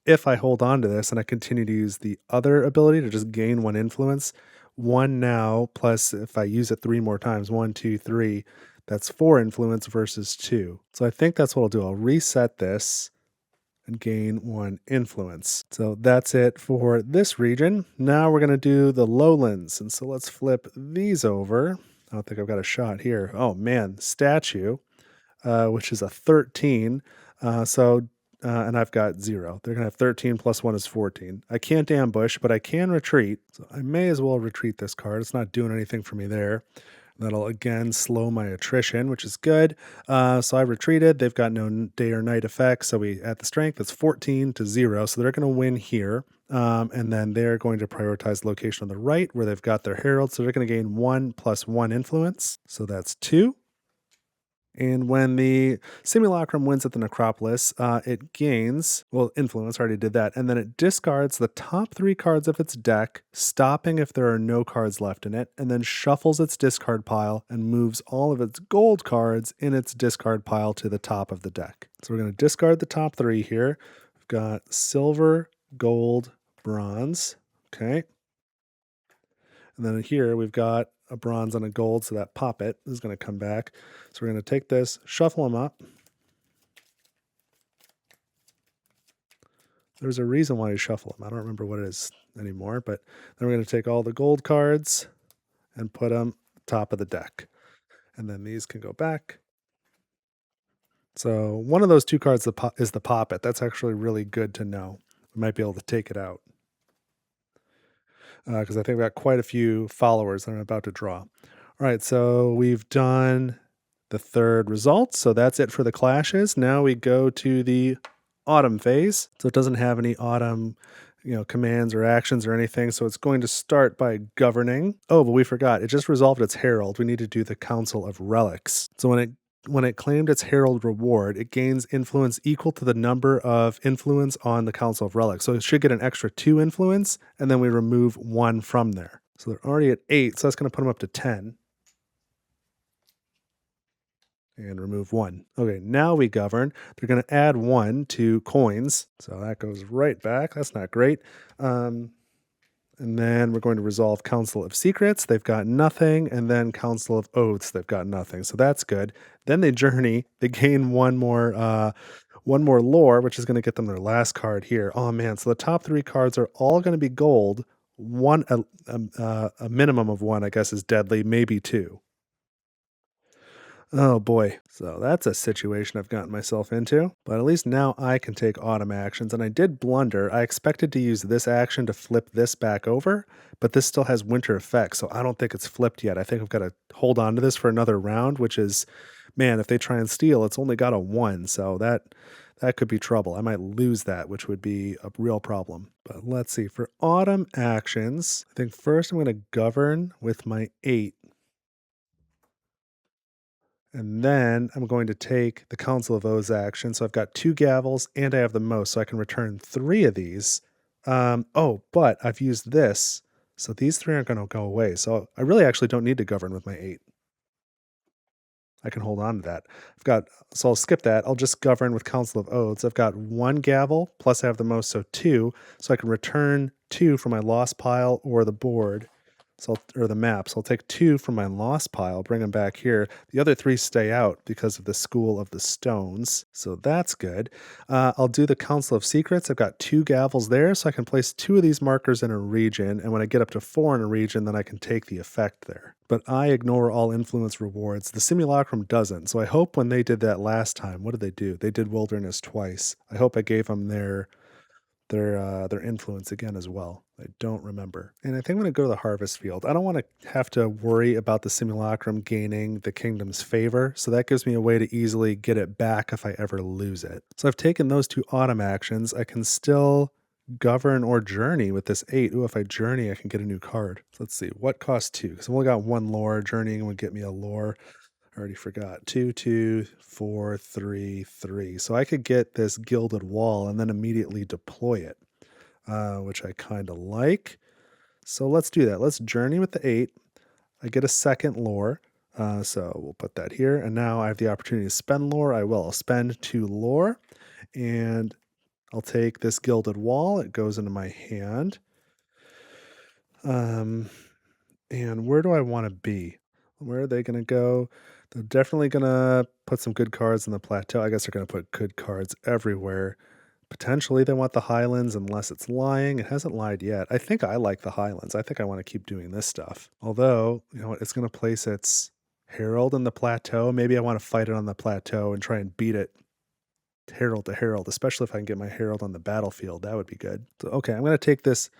if I hold on to this and I continue to use the other ability to just gain 1 influence, 1 now, plus if I use it 3 more times, 1, 2, 3, that's 4 influence versus 2. So I think that's what I'll do. I'll reset this and gain 1 influence. So that's it for this region. Now we're going to do the lowlands. And so let's flip these over. I don't think I've got a shot here. Oh man, statue, which is a 13. And I've got 0. They're going to have 13 plus 1 is 14. I can't ambush, but I can retreat. So I may as well retreat this card. It's not doing anything for me there. That'll again slow my attrition, which is good. So I retreated. They've got no day or night effects. So we at the strength, it's 14 to 0. So they're going to win here. And then they're going to prioritize the location on the right where they've got their herald. So they're going to gain 1 plus 1 influence. So that's 2. And when the simulacrum wins at the necropolis, it gains, well, influence, already did that, and then it discards the top 3 cards of its deck, stopping if there are no cards left in it, and then shuffles its discard pile and moves all of its gold cards in its discard pile to the top of the deck. So we're going to discard the top 3 here. We've got silver, gold, bronze. Okay. And then here we've got a bronze and a gold, so that poppet is going to come back. So we're going to take this, shuffle them up. There's a reason why you shuffle them. I don't remember what it is anymore, but then we're going to take all the gold cards and put them top of the deck. And then these can go back. So one of those 2 cards is the poppet. That's actually really good to know. We might be able to take it out, because I think we've got quite a few followers that I'm about to draw. All right, so we've done the 3rd result. So that's it for the clashes. Now we go to the autumn phase. So it doesn't have any autumn, commands or actions or anything. So it's going to start by governing. Oh, but we forgot. It just resolved its herald. We need to do the Council of Relics. So when it claimed its herald reward, it gains influence equal to the number of influence on the Council of Relics. So it should get an extra 2 influence, and then we remove 1 from there. So they're already at 8, so that's going to put them up to 10. And remove 1. Okay, now we govern. They're going to add 1 to coins. So that goes right back. That's not great. And then we're going to resolve Council of Secrets. They've got nothing. And then Council of Oaths. They've got nothing. So that's good. Then they journey. They gain one more lore, which is going to get them their last card here. Oh man! So the top 3 cards are all going to be gold. A minimum of 1, I guess, is deadly. Maybe 2. Oh boy. So that's a situation I've gotten myself into. But at least now I can take autumn actions. And I did blunder. I expected to use this action to flip this back over, but this still has winter effects. So I don't think it's flipped yet. I think I've got to hold on to this for another round, which is, man, if they try and steal, it's only got a 1. So that could be trouble. I might lose that, which would be a real problem. But let's see. For autumn actions, I think first I'm going to govern with my 8. And then I'm going to take the Council of Oaths action. So I've got 2 gavels and I have the most, so I can return 3 of these. But I've used this, so these 3 aren't going to go away. So I really actually don't need to govern with my 8. I can hold on to that. So I'll skip that. I'll just govern with Council of Oaths. I've got 1 gavel, plus I have the most, so 2. So I can return 2 from my lost pile or the board. Or the map. So I'll take 2 from my lost pile, bring them back here. The other 3 stay out because of the School of the Stones. So that's good. I'll do the Council of Secrets. I've got 2 gavels there, so I can place 2 of these markers in a region. And when I get up to 4 in a region, then I can take the effect there. But I ignore all influence rewards. The Simulacrum doesn't. So I hope when they did that last time, what did they do? They did Wilderness twice. I hope I gave them their influence again as well. I don't remember. And I think I'm going to go to the harvest field. I don't want to have to worry about the simulacrum gaining the kingdom's favor, so that gives me a way to easily get it back if I ever lose it. So I've taken those 2 autumn actions. I can still govern or journey with this 8. Ooh, if I journey, I can get a new card. So let's see, what costs 2? Because I've only got 1 lore. Journeying would get me a lore. I already forgot. 2, 2, 4, 3, 3. So I could get this gilded wall and then immediately deploy it, which I kind of like. So let's do that. Let's journey with the 8. I get a second lore. So we'll put that here. And now I have the opportunity to spend lore. I will. I'll spend 2 lore. And I'll take this gilded wall. It goes into my hand. And where do I want to be? Where are they going to go? They're definitely going to put some good cards in the plateau. I guess they're going to put good cards everywhere. Potentially they want the Highlands unless it's lying. It hasn't lied yet. I think I like the Highlands. I think I want to keep doing this stuff. Although, you know what, it's going to place its Herald in the plateau. Maybe I want to fight it on the plateau and try and beat it Herald to Herald, especially if I can get my Herald on the battlefield. That would be good. So, okay, I'm going to take this.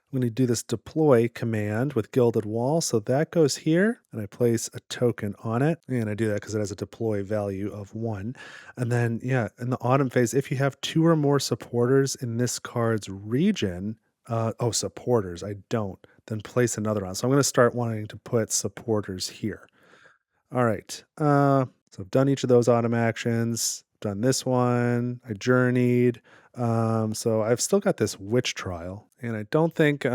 I'm going to do this deploy command with Gilded Wall. So that goes here, and I place a token on it. And I do that because it has a deploy value of 1. And then, yeah, in the autumn phase, if you have 2 or more supporters in this card's region, supporters, I don't, then place another on. So I'm going to start wanting to put supporters here. All right. So I've done each of those autumn actions. Done this one. I journeyed. So I've still got this witch trial, and I don't think I'm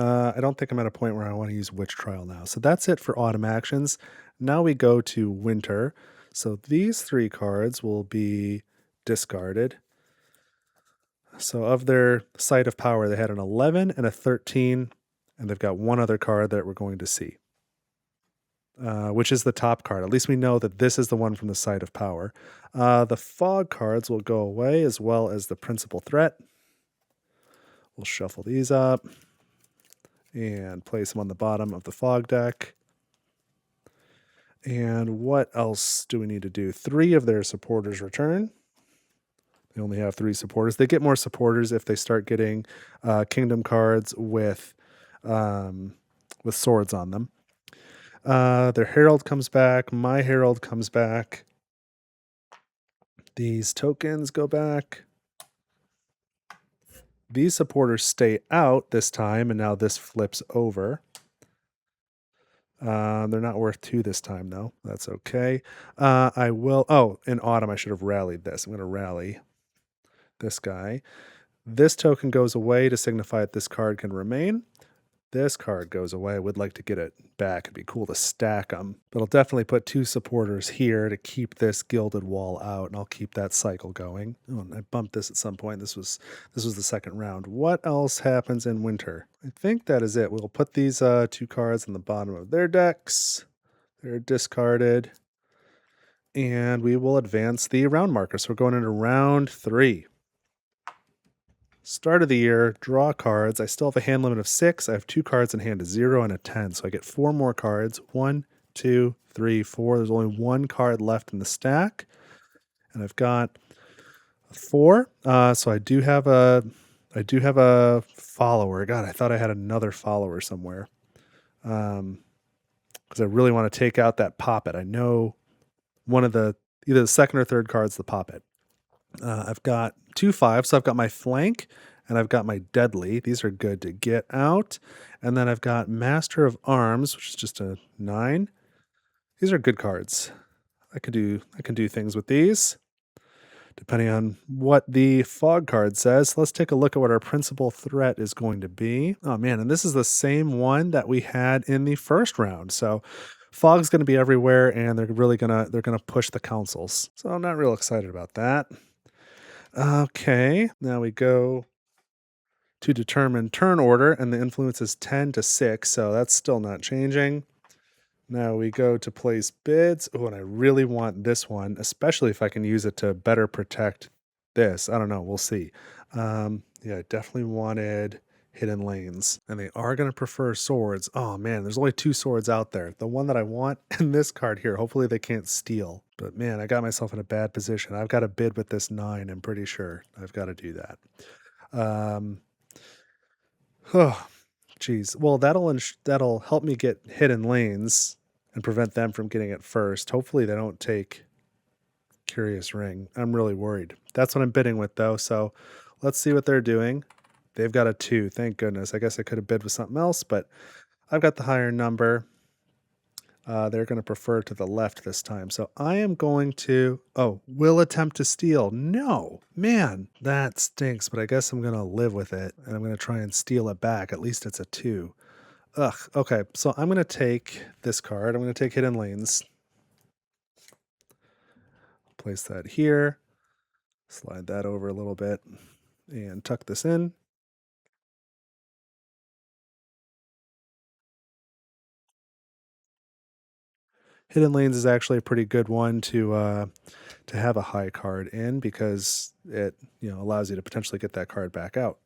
at a point where I want to use witch trial now. So that's it for autumn actions. Now we go to winter. So these 3 cards will be discarded. So of their site of power, they had an 11 and a 13, and they've got 1 other card that we're going to see, which is the top card. At least we know that this is the one from the site of power. The fog cards will go away, as well as the principal threat. We'll shuffle these up and place them on the bottom of the fog deck. And what else do we need to do? 3 of their supporters return. They only have 3 supporters. They get more supporters if they start getting kingdom cards with swords on them. Their Herald comes back. My Herald comes back. These tokens go back. These supporters stay out this time, and now this flips over. They're not worth 2 this time, though. That's okay. I will... Oh, in autumn, I should have rallied this. I'm going to rally this guy. This token goes away to signify that this card can remain. This card goes away. I would like to get it back. It'd be cool to stack them. But I'll definitely put 2 supporters here to keep this gilded wall out, and I'll keep that cycle going. Oh, and I bumped this at some point. This was the second round. What else happens in winter? I think that is it. We'll put these 2 cards on the bottom of their decks. They're discarded. And we will advance the round marker. So we're going into round 3. Start of the year, draw cards. I still have a hand limit of 6. I have 2 cards in hand, a 0 and a 10. So I get 4 more cards. 1, 2, 3, 4. There's only 1 card left in the stack. And I've got a 4. So I do have a follower. God, I thought I had another follower somewhere. Because I really want to take out that Poppet. I know one of the either the second or third card's the Poppet. I've got 2 5s, so I've got my flank and I've got my deadly. These are good to get out. And then I've got Master of Arms, which is just a 9. These are good cards. I can do things with these, depending on what the fog card says. Let's take a look at what our principal threat is going to be. Oh man, and this is the same one that we had in the first round. So fog's going to be everywhere, and they're gonna push the councils. So I'm not real excited about that. Okay, now we go to determine turn order, and the influence is 10 to 6, so that's still not changing. Now we go to place bids. Oh, and I really want this one, especially if I can use it to better protect this. I don't know. We'll see. Yeah, I definitely wanted hidden lanes, and they are going to prefer swords. Oh man, there's only two swords out there. The one that I want and this card here. Hopefully they can't steal. But man, I got myself in a bad position. I've got to bid with this 9. I'm pretty sure I've got to do that. Um, oh, geez. Well, that'll help me get hidden lanes and prevent them from getting it first. Hopefully they don't take Curious Ring. I'm really worried. That's what I'm bidding with though. So let's see what they're doing. They've got a 2. Thank goodness. I guess I could have bid with something else, but I've got the higher number. They're going to prefer to the left this time. So I am going to, will attempt to steal. No, man, that stinks, but I guess I'm going to live with it and I'm going to try and steal it back. At least it's a 2. Ugh. Okay. So I'm going to take this card. I'm going to take Hidden Lanes. Place that here. Slide that over a little bit and tuck this in. Hidden Lanes is actually a pretty good one to have a high card in because it allows you to potentially get that card back out.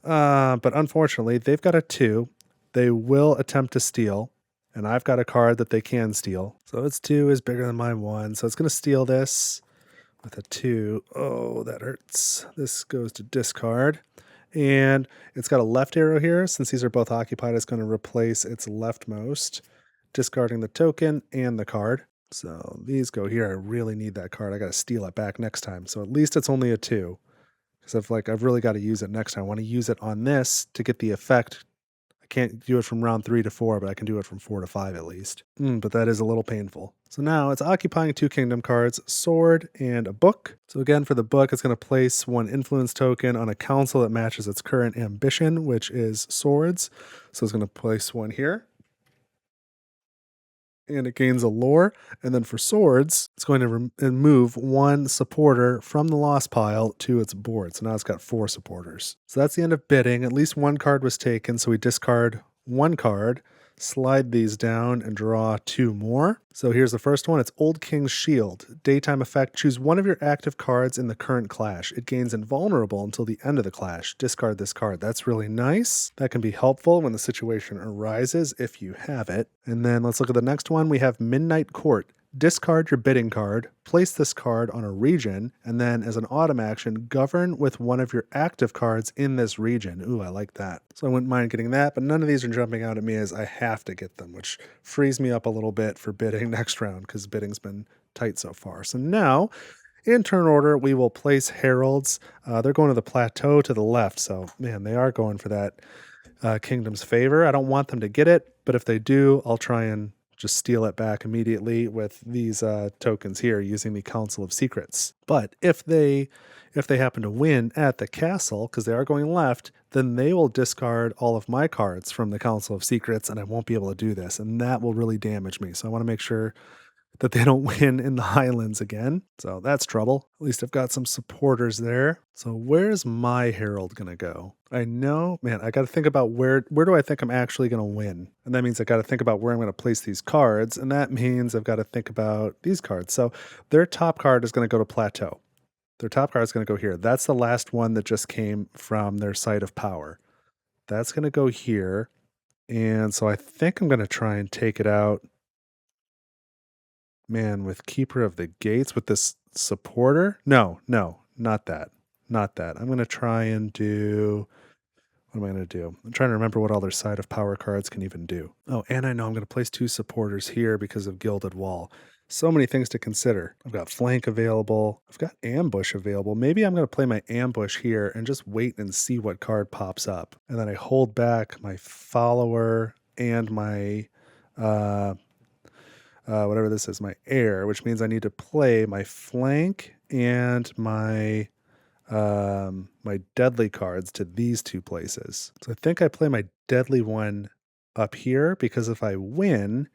But unfortunately, they've got a 2. They will attempt to steal, and I've got a card that they can steal. So its 2 is bigger than my 1, so it's going to steal this with a 2. Oh, that hurts. This goes to discard. And it's got a left arrow here. Since these are both occupied, it's going to replace its leftmost, discarding the token and the card. So these go here. I really need that card. I got to steal it back next time. So at least it's only a 2. Because I've really got to use it next time. I want to use it on this to get the effect. I can't do it from round 3 to 4, but I can do it from 4 to 5 at least. But that is a little painful. So now it's occupying 2 kingdom cards, sword and a book. So again, for the book, it's going to place 1 influence token on a council that matches its current ambition, which is swords. So it's going to place 1 here. And it gains a lore. And then for swords, it's going to remove 1 supporter from the lost pile to its board. So now it's got 4 supporters. So that's the end of bidding. At least 1 card was taken. So we discard 1 card, slide these down, and draw 2 more. So here's the first one. It's Old King's Shield. Daytime effect. Choose 1 of your active cards in the current clash. It gains invulnerable until the end of the clash. Discard this card. That's really nice. That can be helpful when the situation arises if you have it. And then let's look at the next one. We have Midnight Court. Discard your bidding card, place this card on a region, and then as an autumn action, govern with 1 of your active cards in this region. Ooh, I like that. So I wouldn't mind getting that, but none of these are jumping out at me as I have to get them, which frees me up a little bit for bidding next round because bidding's been tight so far. So now, in turn order, we will place heralds. They're going to the plateau to the left, so man, they are going for that kingdom's favor. I don't want them to get it, but if they do, I'll try and just steal it back immediately with these tokens here using the Council of Secrets. But if they happen to win at the castle, because they are going left, then they will discard all of my cards from the Council of Secrets, and I won't be able to do this, and that will really damage me. So I want to make sure that they don't win in the Highlands again. So that's trouble. At least I've got some supporters there. So where's my Herald going to go? I know, man, I got to think about where do I think I'm actually going to win? And that means I got to think about where I'm going to place these cards. And that means I've got to think about these cards. So their top card is going to go to Plateau. Their top card is going to go here. That's the last one that just came from their site of power. That's going to go here. And so I think I'm going to try and take it out. Man, with Keeper of the Gates, with this supporter? No, not that. Not that. I'm going to try and do... What am I going to do? I'm trying to remember what all their side of power cards can even do. Oh, and I know I'm going to place 2 supporters here because of Gilded Wall. So many things to consider. I've got flank available. I've got ambush available. Maybe I'm going to play my ambush here and just wait and see what card pops up. And then I hold back my follower and my... whatever this is, my heir, which means I need to play my flank and my my deadly cards to these 2 places. So I think I play my deadly one up here because if I win,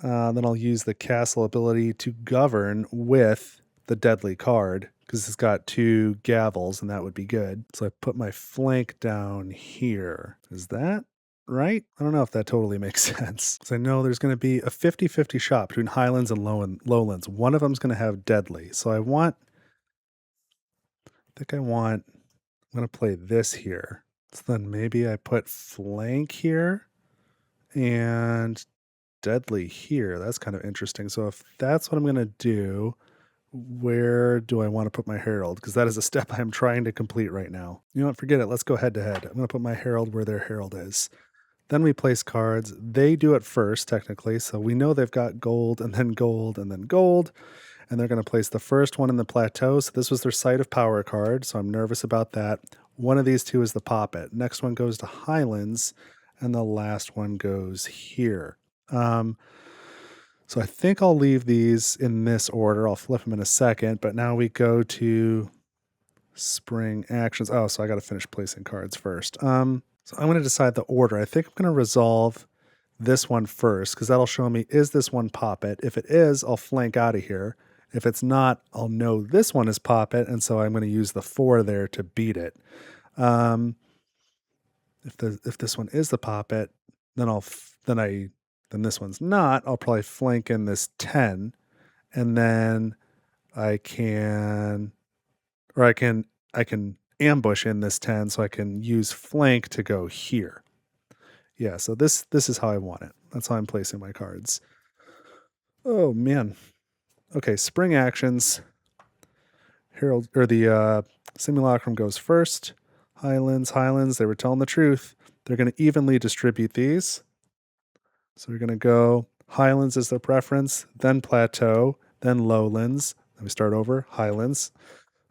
Then I'll use the castle ability to govern with the deadly card because it's got 2 gavels and that would be good. So I put my flank down here. Is that right? I don't know if that totally makes sense. So I know there's going to be a 50-50 shot between highlands and lowlands. One of them's going to have deadly. So I'm going to play this here. So then maybe I put flank here and deadly here. That's kind of interesting. So if that's what I'm going to do, where do I want to put my herald? Because that is a step I'm trying to complete right now. You know what? Forget it. Let's go head to head. I'm going to put my herald where their herald is. Then we place cards. They do it first, technically. So we know they've got gold and then gold and then gold. And they're going to place the first one in the plateau. So this was their site of power card. So I'm nervous about that. One of these two is the poppet. Next one goes to Highlands. And the last one goes here. So I think I'll leave these in this order. I'll flip them in a second, but now we go to spring actions. Oh, so I got to finish placing cards first. So I'm going to decide the order. I think I'm going to resolve this one first because that'll show me, is this one poppet? If it is, I'll flank out of here. If it's not, I'll know this one is poppet, and so I'm going to use the 4 there to beat it. If this one is the poppet, then then this one's not. I'll probably flank in this 10, and then I can ambush in this 10, so I can use flank to go here. Yeah, so this is how I want it. That's how I'm placing my cards. Oh man. Okay, spring actions. Herald or the simulacrum goes first. Highlands, they were telling the truth. They're going to evenly distribute these. So we're going to go Highlands is their preference, then Plateau, then Lowlands. Then we start over, Highlands.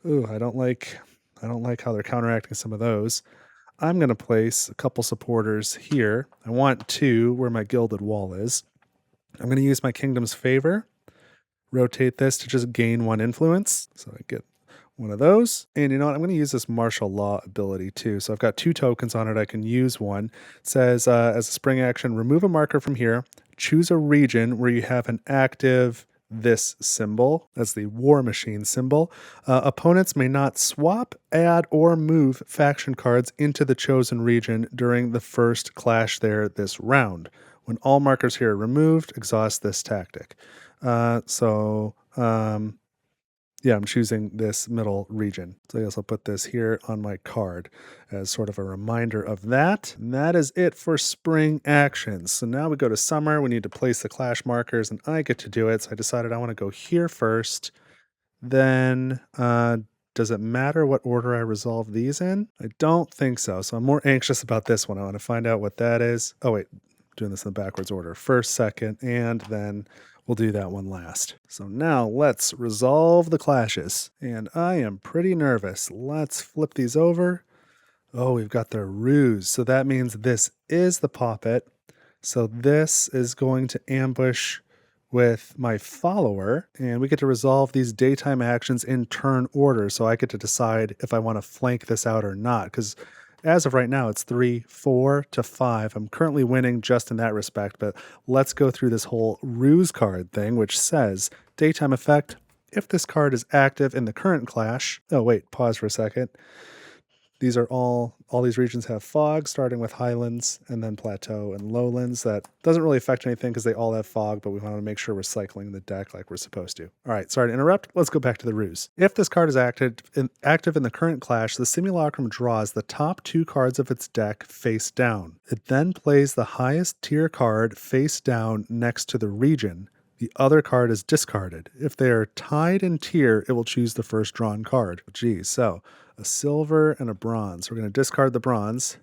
Ooh, I don't like how they're counteracting some of those. I'm going to place a couple supporters here. I want 2 where my gilded wall is. I'm going to use my Kingdom's Favor. Rotate this to just gain 1 influence. So I get one of those. And you know what? I'm going to use this martial law ability too. So I've got 2 tokens on it. I can use one. It says, as a spring action, remove a marker from here. Choose a region where you have an active this symbol. That's the War Machine symbol. Opponents may not swap, add, or move faction cards into the chosen region during the first clash there this round. When all markers here are removed, exhaust this tactic. Yeah, I'm choosing this middle region. So I guess I'll put this here on my card as sort of a reminder of that. And that is it for spring actions. So now we go to summer. We need to place the clash markers, and I get to do it. So I decided I want to go here first. Then, does it matter what order I resolve these in? I don't think so. So I'm more anxious about this one. I want to find out what that is. Oh, wait. Doing this in the backwards order. First, second, and then we'll do that one last. So now let's resolve the clashes. And I am pretty nervous. Let's flip these over. Oh, we've got the ruse. So that means this is the poppet. So this is going to ambush with my follower, and we get to resolve these daytime actions in turn order. So I get to decide if I want to flank this out or not, because as of right now, it's 3, 4 to 5. I'm currently winning just in that respect, but let's go through this whole ruse card thing, which says daytime effect. If this card is active in the current clash, oh wait, pause for a second. These are all these regions have fog, starting with Highlands and then Plateau and Lowlands. That doesn't really affect anything because they all have fog, but we want to make sure we're cycling the deck like we're supposed to. All right, sorry to interrupt. Let's go back to the ruse. If this card is active in the current clash, the simulacrum draws the top 2 cards of its deck face down. It then plays the highest tier card face down next to the region. The other card is discarded. If they are tied in tier, it will choose the first drawn card. Geez, so a silver and a bronze. We're going to discard the bronze.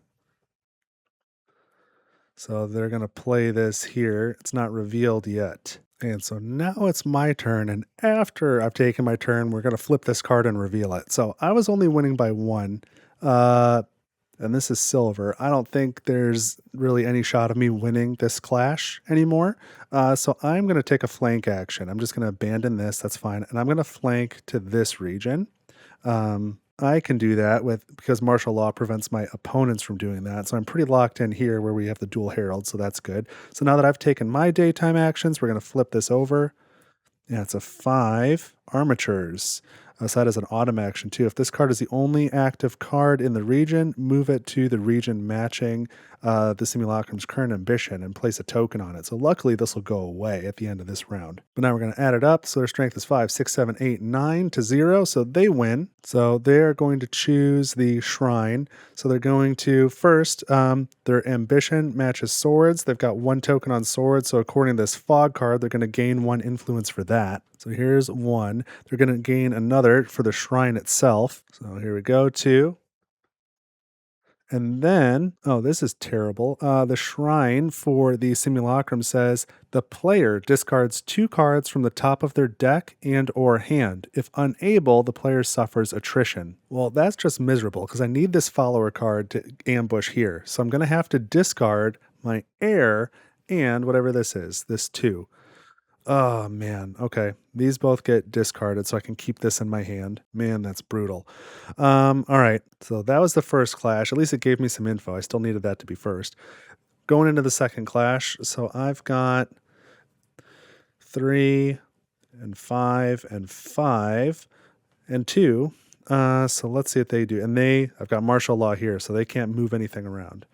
So they're going to play this here. It's not revealed yet. And so now it's my turn. And after I've taken my turn, we're going to flip this card and reveal it. So I was only winning by 1. And this is silver. I don't think there's really any shot of me winning this clash anymore. So I'm going to take a flank action. I'm just going to abandon this. That's fine. And I'm going to flank to this region. I can do that because martial law prevents my opponents from doing that. So I'm pretty locked in here where we have the dual herald, so that's good. So now that I've taken my daytime actions, we're going to flip this over. Yeah, it's a 5 armatures. So that is an autumn action too. If this card is the only active card in the region, move it to the region matching the simulacrum's current ambition and place a token on it. So luckily this will go away at the end of this round. But now we're going to add it up. So their strength is 5, 6, 7, 8, 9 to 0. So they win. So they're going to choose the shrine. So they're going to first, their ambition matches swords. They've got 1 token on swords. So according to this fog card, they're going to gain 1 influence for that. So here's 1. They're going to gain another for the shrine itself. So here we go, 2. And then, oh, this is terrible. The shrine for the simulacrum says the player discards 2 cards from the top of their deck and or hand. If unable, the player suffers attrition. Well, that's just miserable because I need this follower card to ambush here. So I'm going to have to discard my heir and whatever this is, this 2. Oh, man. Okay. These both get discarded so I can keep this in my hand. Man, that's brutal. All right. So that was the first clash. At least it gave me some info. I still needed that to be first. Going into the second clash. So I've got 3 and 5 and 5 and 2. So let's see what they do. And I've got martial law here, so they can't move anything around.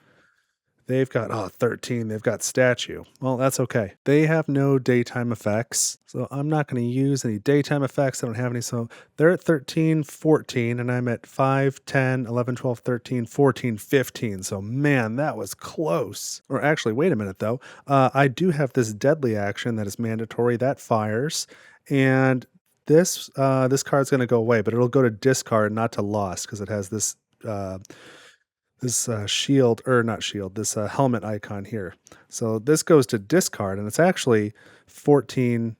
They've got, 13. They've got statue. Well, that's okay. They have no daytime effects, so I'm not going to use any daytime effects. I don't have any. So they're at 13, 14, and I'm at 5, 10, 11, 12, 13, 14, 15. So, man, that was close. Or actually, wait a minute, though. I do have this deadly action that is mandatory. That fires. And this card's going to go away, but it'll go to discard, not to lost, because it has this... shield, or not shield, this helmet icon here. So this goes to discard, and it's actually 14,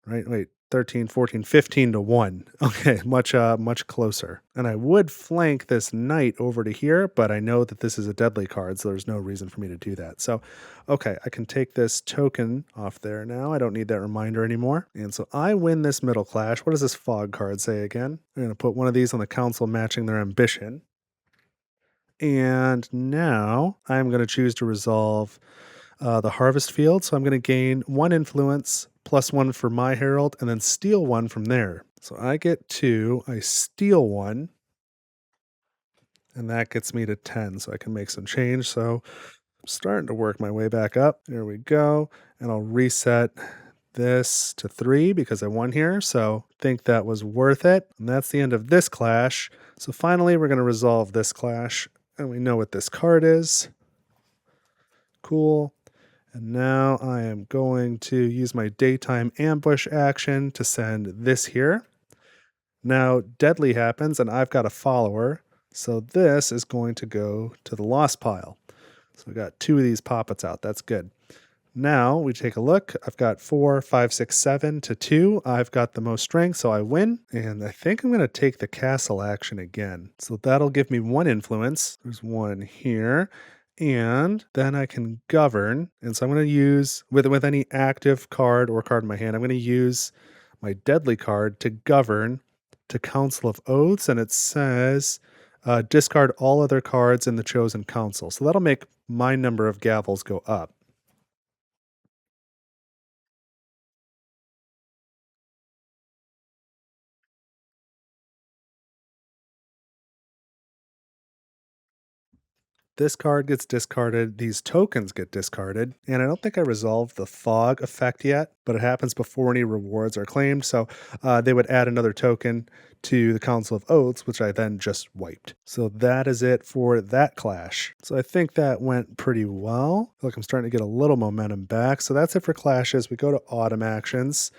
right? Wait, 13, 14, 15 to 1. Okay, much closer. And I would flank this knight over to here, but I know that this is a deadly card, so there's no reason for me to do that. So, okay, I can take this token off there now. I don't need that reminder anymore. And so I win this middle clash. What does this fog card say again? I'm going to put one of these on the council matching their ambition. And now I'm going to choose to resolve the harvest field. So I'm going to gain 1 influence plus 1 for my herald and then steal 1 from there. So I get 2, I steal 1, and that gets me to 10. So I can make some change. So I'm starting to work my way back up. There we go. And I'll reset this to 3 because I won here. So I think that was worth it. And that's the end of this clash. So finally, we're going to resolve this clash. And we know what this card is. Cool. And now I am going to use my daytime ambush action to send this here. Now deadly happens and I've got a follower. So this is going to go to the lost pile. So we got 2 of these poppets out. That's good. Now we take a look. I've got 4, 5, 6, 7 to 2. I've got the most strength, so I win. And I think I'm going to take the castle action again. So that'll give me 1 influence. There's 1 here. And then I can govern. And so I'm going to use, with any active card or card in my hand, I'm going to use my deadly card to govern to Council of Oaths. And it says discard all other cards in the chosen council. So that'll make my number of gavels go up. This card gets discarded, these tokens get discarded, and I don't think I resolved the fog effect yet, but it happens before any rewards are claimed, so they would add another token to the Council of Oaths, which I then just wiped. So that is it for that clash. So I think that went pretty well. Look, I'm starting to get a little momentum back. So that's it for clashes. We go to autumn actions.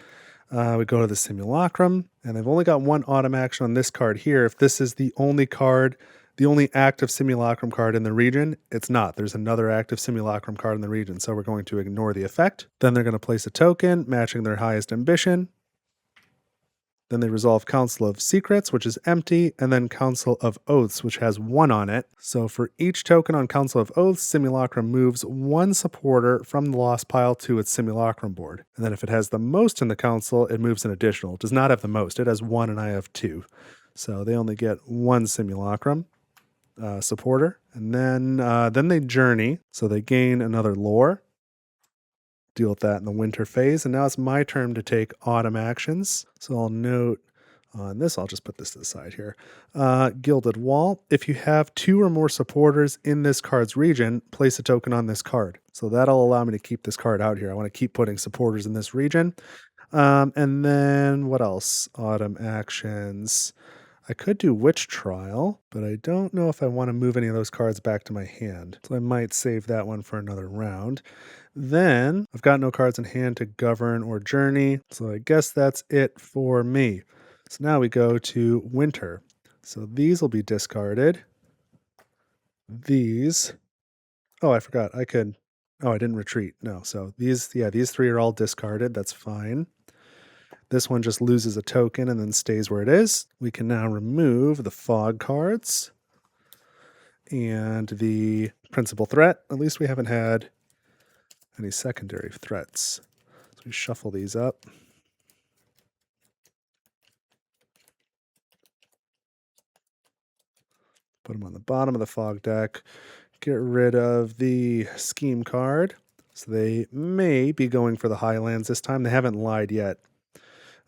We go to the simulacrum, and I've only got 1 autumn action on this card here. If this is the only card, the only active simulacrum card in the region, it's not. There's another active simulacrum card in the region, so we're going to ignore the effect. Then they're going to place a token matching their highest ambition. Then they resolve Council of Secrets, which is empty, and then Council of Oaths, which has 1 on it. So for each token on Council of Oaths, Simulacrum moves 1 supporter from the lost pile to its Simulacrum board. And then if it has the most in the council, it moves an additional. It does not have the most. It has 1 and I have 2. So they only get one simulacrum supporter, and then they journey, so they gain another lore. Deal with that in the winter phase, and now it's my turn to take autumn actions. So I'll note on this, I'll just put this to the side here. Gilded Wall. If you have 2 or more supporters in this card's region, place a token on this card. So that'll allow me to keep this card out here. I want to keep putting supporters in this region. And then what else? Autumn actions. I could do Witch Trial, but I don't know if I want to move any of those cards back to my hand. So I might save that one for another round. Then I've got no cards in hand to govern or journey, so I guess that's it for me. So now we go to winter. So these will be discarded. These. Oh, I forgot. I could. Oh, I didn't retreat. No. So these 3 are all discarded. That's fine. This one just loses a token and then stays where it is. We can now remove the fog cards and the principal threat. At least we haven't had any secondary threats. So we shuffle these up. Put them on the bottom of the fog deck. Get rid of the scheme card. So they may be going for the Highlands this time. They haven't lied yet.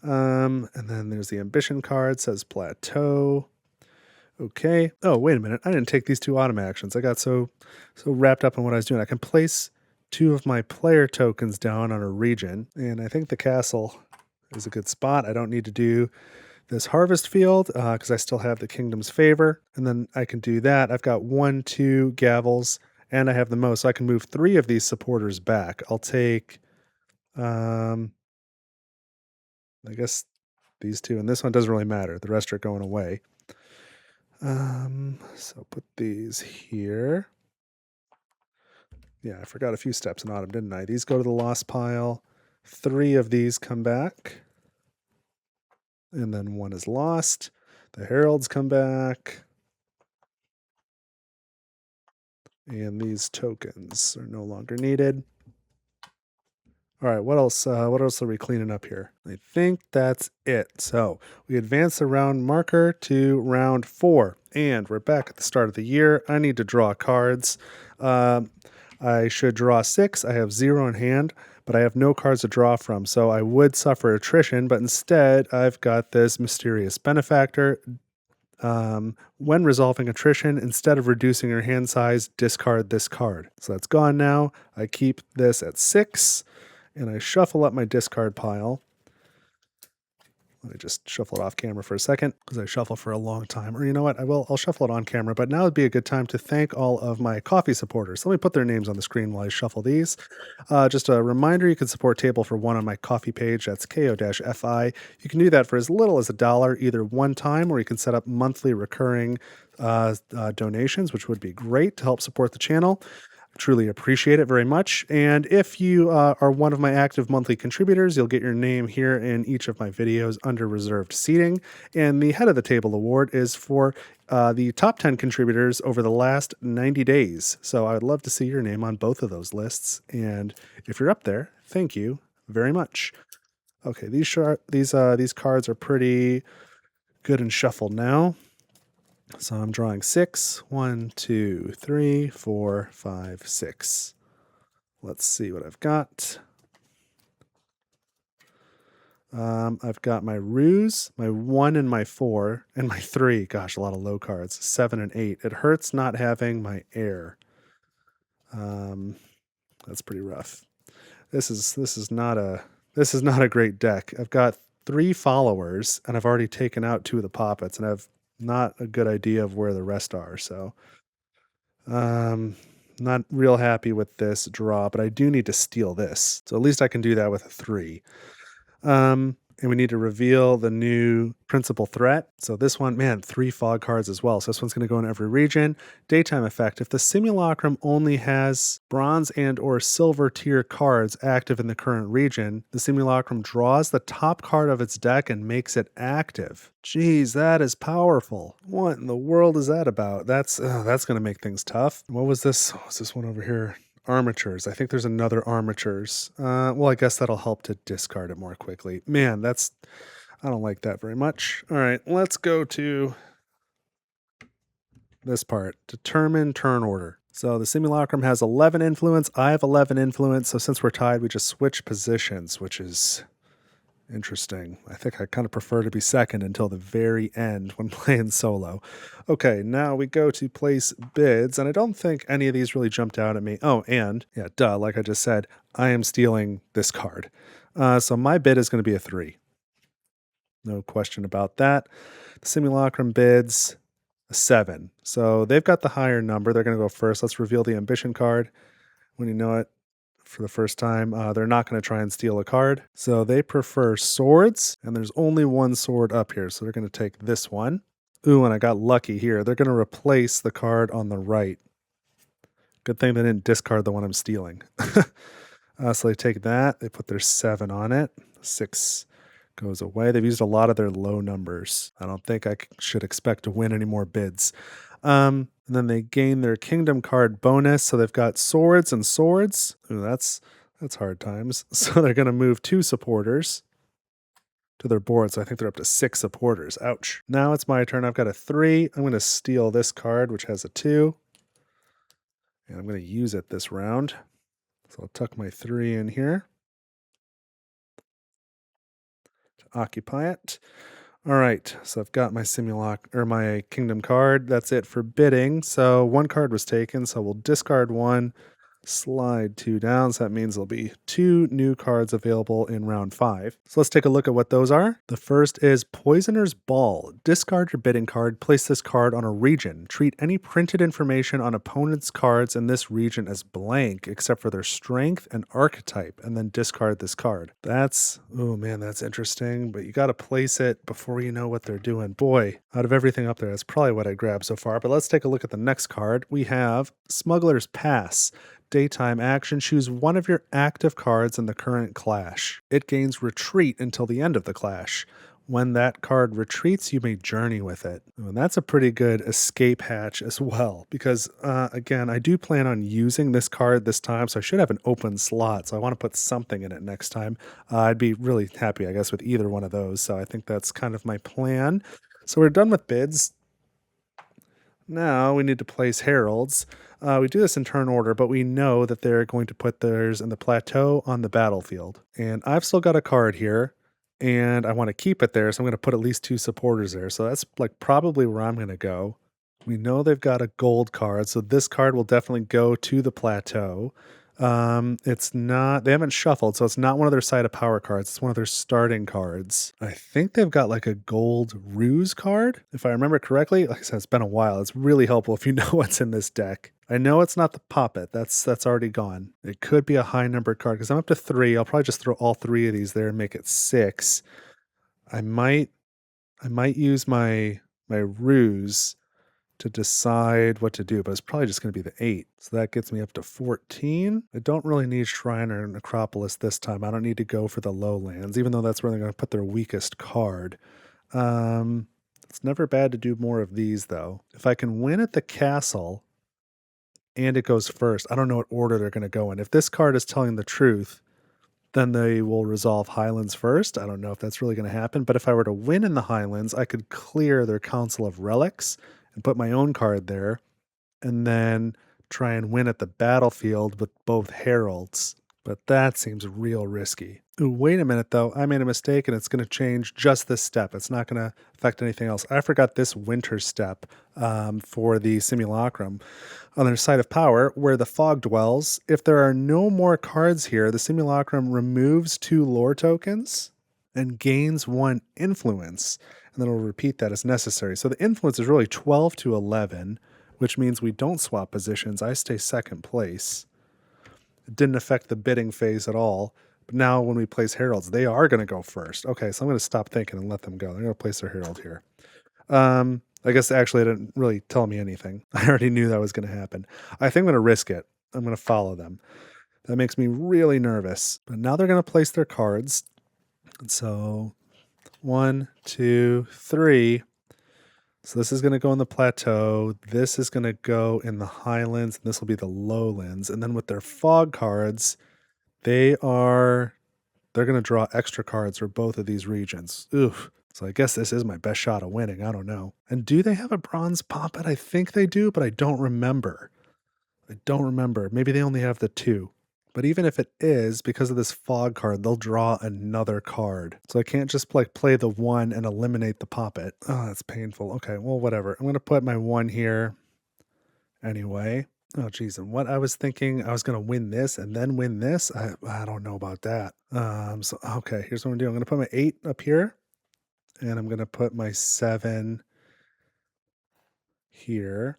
And then there's the ambition card, says plateau. Okay. Oh, wait a minute. I didn't take these 2 autumn actions. I got so wrapped up in what I was doing. I can place 2 of my player tokens down on a region, and I think the castle is a good spot. I don't need to do this harvest field because I still have the kingdom's favor, and then I can do that. I've got 1, 2 gavels, and I have the most, so I can move 3 of these supporters back. I'll take, I guess these 2, and this one doesn't really matter. The rest are going away. So put these here. Yeah, I forgot a few steps in autumn, didn't I? These go to the lost pile. 3 of these come back. And then 1 is lost. The heralds come back. And these tokens are no longer needed. All right, what else? What else are we cleaning up here? I think that's it. So we advance the round marker to round 4, and we're back at the start of the year. I need to draw cards. I should draw 6. I have 0 in hand, but I have no cards to draw from, so I would suffer attrition. But instead, I've got this mysterious benefactor. When resolving attrition, instead of reducing your hand size, discard this card. So that's gone now. I keep this at 6. And I shuffle up my discard pile. Let me just shuffle it off camera for a second because I shuffle for a long time. Or you know what? I'll shuffle it on camera, but now would be a good time to thank all of my coffee supporters. Let me put their names on the screen while I shuffle these. Just a reminder, you can support Table for One on my coffee page. That's KO-FI. You can do that for as little as $1, either one time, or you can set up monthly recurring donations, which would be great to help support the channel. Truly appreciate it very much. And if you are one of my active monthly contributors, you'll get your name here in each of my videos under reserved seating. And the Head of the Table Award is for the top 10 contributors over the last 90 days. So I would love to see your name on both of those lists. And if you're up there, thank you very much. Okay, these cards are pretty good and shuffled now. So I'm drawing 6. 1, 2, 3, 4, 5, 6. Let's see what I've got. I've got my ruse, my 1 and my 4, and my 3. Gosh, a lot of low cards. 7 and 8. It hurts not having my heir. That's pretty rough. This is not a great deck. I've got 3 followers, and I've already taken out 2 of the poppets, and I've not a good idea of where the rest are. So, not real happy with this draw, but I do need to steal this. So at least I can do that with a 3. And we need to reveal the new principal threat. So this one, man, 3 fog cards as well. So this one's going to go in every region. Daytime effect. If the simulacrum only has bronze and or silver tier cards active in the current region, the simulacrum draws the top card of its deck and makes it active. Geez, that is powerful. What in the world is that about? That's going to make things tough. What was this? What was this one over here? Armatures. I think there's another armatures. Well, I guess that'll help to discard it more quickly. Man, I don't like that very much. All right, let's go to this part. Determine turn order. So the simulacrum has 11 influence. I have 11 influence. So since we're tied, we just switch positions, which is interesting. I think I kind of prefer to be second until the very end when playing solo. Okay, now we go to place bids, and I don't think any of these really jumped out at me. Oh, and yeah, duh, like I just said, I am stealing this card. So my bid is going to be a 3. No question about that. The simulacrum bids a 7. So they've got the higher number. They're going to go first. Let's reveal the ambition card. When you know it, for the first time, they're not going to try and steal a card. So they prefer swords, and there's only one sword up here. So they're going to take this one. Ooh, and I got lucky here. They're going to replace the card on the right. Good thing they didn't discard the one I'm stealing. So they take that. They put their 7 on it. 6 goes away. They've used a lot of their low numbers. I don't think I should expect to win any more bids. And then they gain their kingdom card bonus. So they've got swords and swords. Ooh, that's hard times. So they're going to move 2 supporters to their board. So I think they're up to 6 supporters. Ouch. Now it's my turn. I've got a 3. I'm going to steal this card, which has a 2. And I'm going to use it this round. So I'll tuck my 3 in here to occupy it. All right, so I've got my my kingdom card. That's it for bidding. So 1 card was taken, so we'll discard 1, slide 2 down. So that means there'll be 2 new cards available in round 5. So let's take a look at what those are. The first is Poisoner's Ball. Discard your bidding card. Place this card on a region. Treat any printed information on opponent's cards in this region as blank, except for their strength and archetype, and then discard this card. Oh man, that's interesting, but you got to place it before you know what they're doing. Boy, out of everything up there, that's probably what I grabbed so far. But let's take a look at the next card. We have Smuggler's Pass. Daytime action, choose one of your active cards in the current clash. It gains retreat until the end of the clash. When that card retreats, you may journey with it. And that's a pretty good escape hatch as well, because again, I do plan on using this card this time, so I should have an open slot, so I want to put something in it next time. I'd be really happy, I guess, with either one of those, so I think that's kind of my plan. So we're done with bids. Now we need to place heralds. We do this in turn order, but we know that they're going to put theirs in the plateau on the battlefield. And I've still got a card here, and I want to keep it there, so I'm going to put at least 2 supporters there. So that's like probably where I'm going to go. We know they've got a gold card, so this card will definitely go to the plateau. It's not, they haven't shuffled, so it's not one of their side of power cards. It's one of their starting cards. I think they've got like a gold ruse card, if I remember correctly. Like I said, it's been a while. It's really helpful if you know what's in this deck. I know it's not the Poppet. That's already gone. It could be a high numbered card because I'm up to 3. I'll probably just throw all 3 of these there and make it 6. I might use my ruse to decide what to do, but it's probably just going to be the 8. So that gets me up to 14. I don't really need Shrine or Necropolis this time. I don't need to go for the lowlands, even though that's where they're going to put their weakest card. It's never bad to do more of these, though. If I can win at the castle and it goes first, I don't know what order they're going to go in. If this card is telling the truth, then they will resolve Highlands first. I don't know if that's really going to happen, but if I were to win in the Highlands, I could clear their Council of Relics and put my own card there, and then try and win at the battlefield with both heralds. But that seems real risky. Ooh, wait a minute, though. I made a mistake, and it's going to change just this step. It's not going to affect anything else. I forgot this winter step for the simulacrum. On their side of power, where the fog dwells, if there are no more cards here, the simulacrum removes 2 lore tokens and gains 1 influence. And then it'll repeat that as necessary. So the influence is really 12 to 11, which means we don't swap positions. I stay second place. It didn't affect the bidding phase at all. But now when we place heralds, they are going to go first. Okay, so I'm going to stop thinking and let them go. They're going to place their herald here. I guess actually it didn't really tell me anything. I already knew that was going to happen. I think I'm going to risk it. I'm going to follow them. That makes me really nervous. But now they're going to place their cards. And so 1, 2, 3. So this is going to go in the plateau. This is going to go in the highlands. And this will be the lowlands. And then with their fog cards, they're they're going to draw extra cards for both of these regions. Oof. So I guess this is my best shot of winning. I don't know. And do they have a bronze poppet? I think they do, but I don't remember. I don't remember. Maybe they only have the 2. But even if it is, because of this fog card, they'll draw another card. So I can't just like play the 1 and eliminate the poppet. Oh, that's painful. Okay, well, whatever. I'm going to put my 1 here anyway. Oh, geez. And what I was thinking, I was going to win this and then win this. I don't know about that. So, okay, here's what I'm doing. I'm going to put my 8 up here. And I'm going to put my 7 here.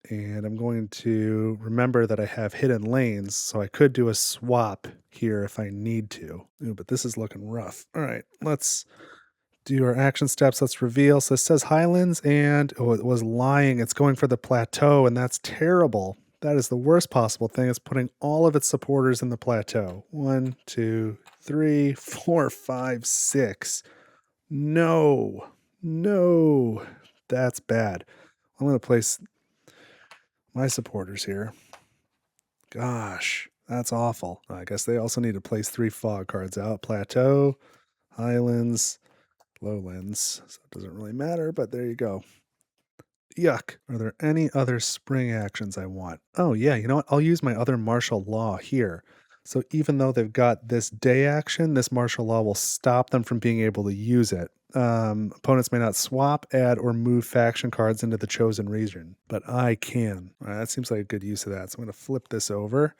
And I'm going to remember that I have hidden lanes, so I could do a swap here if I need to. Ooh, but this is looking rough. All right, let's do our action steps. Let's reveal. So it says Highlands, and oh, it was lying. It's going for the plateau, and that's terrible. That is the worst possible thing. It's putting all of its supporters in the plateau. 1, 2, 3, 4, 5, 6. No, no, that's bad. I'm going to place my supporters here. Gosh, that's awful. I guess they also need to place 3 fog cards out. Plateau, Highlands, Lowlands. So it doesn't really matter, but there you go. Yuck. Are there any other spring actions I want? Oh, yeah, you know what? I'll use my other martial law here. So even though they've got this day action, this martial law will stop them from being able to use it. Opponents may not swap, add, or move faction cards into the chosen region, but I can. All right, that seems like a good use of that. So I'm going to flip this over.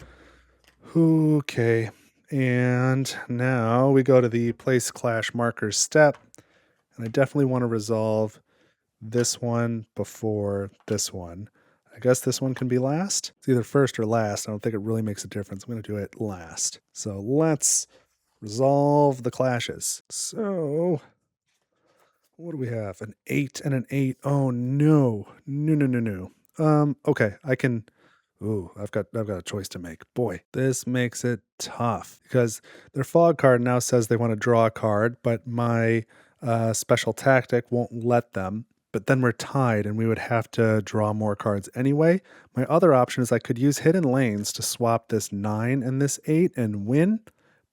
Okay. And now we go to the place clash markers step. And I definitely want to resolve this one before this one. I guess this one can be last. It's either first or last. I don't think it really makes a difference. I'm going to do it last. So let's resolve the clashes. So what do we have? An 8 and an 8. Oh no. No. Okay, I can. Ooh, I've got a choice to make. Boy, this makes it tough because their fog card now says they want to draw a card, but my special tactic won't let them. But then we're tied and we would have to draw more cards anyway. My other option is I could use hidden lanes to swap this 9 and this 8 and win.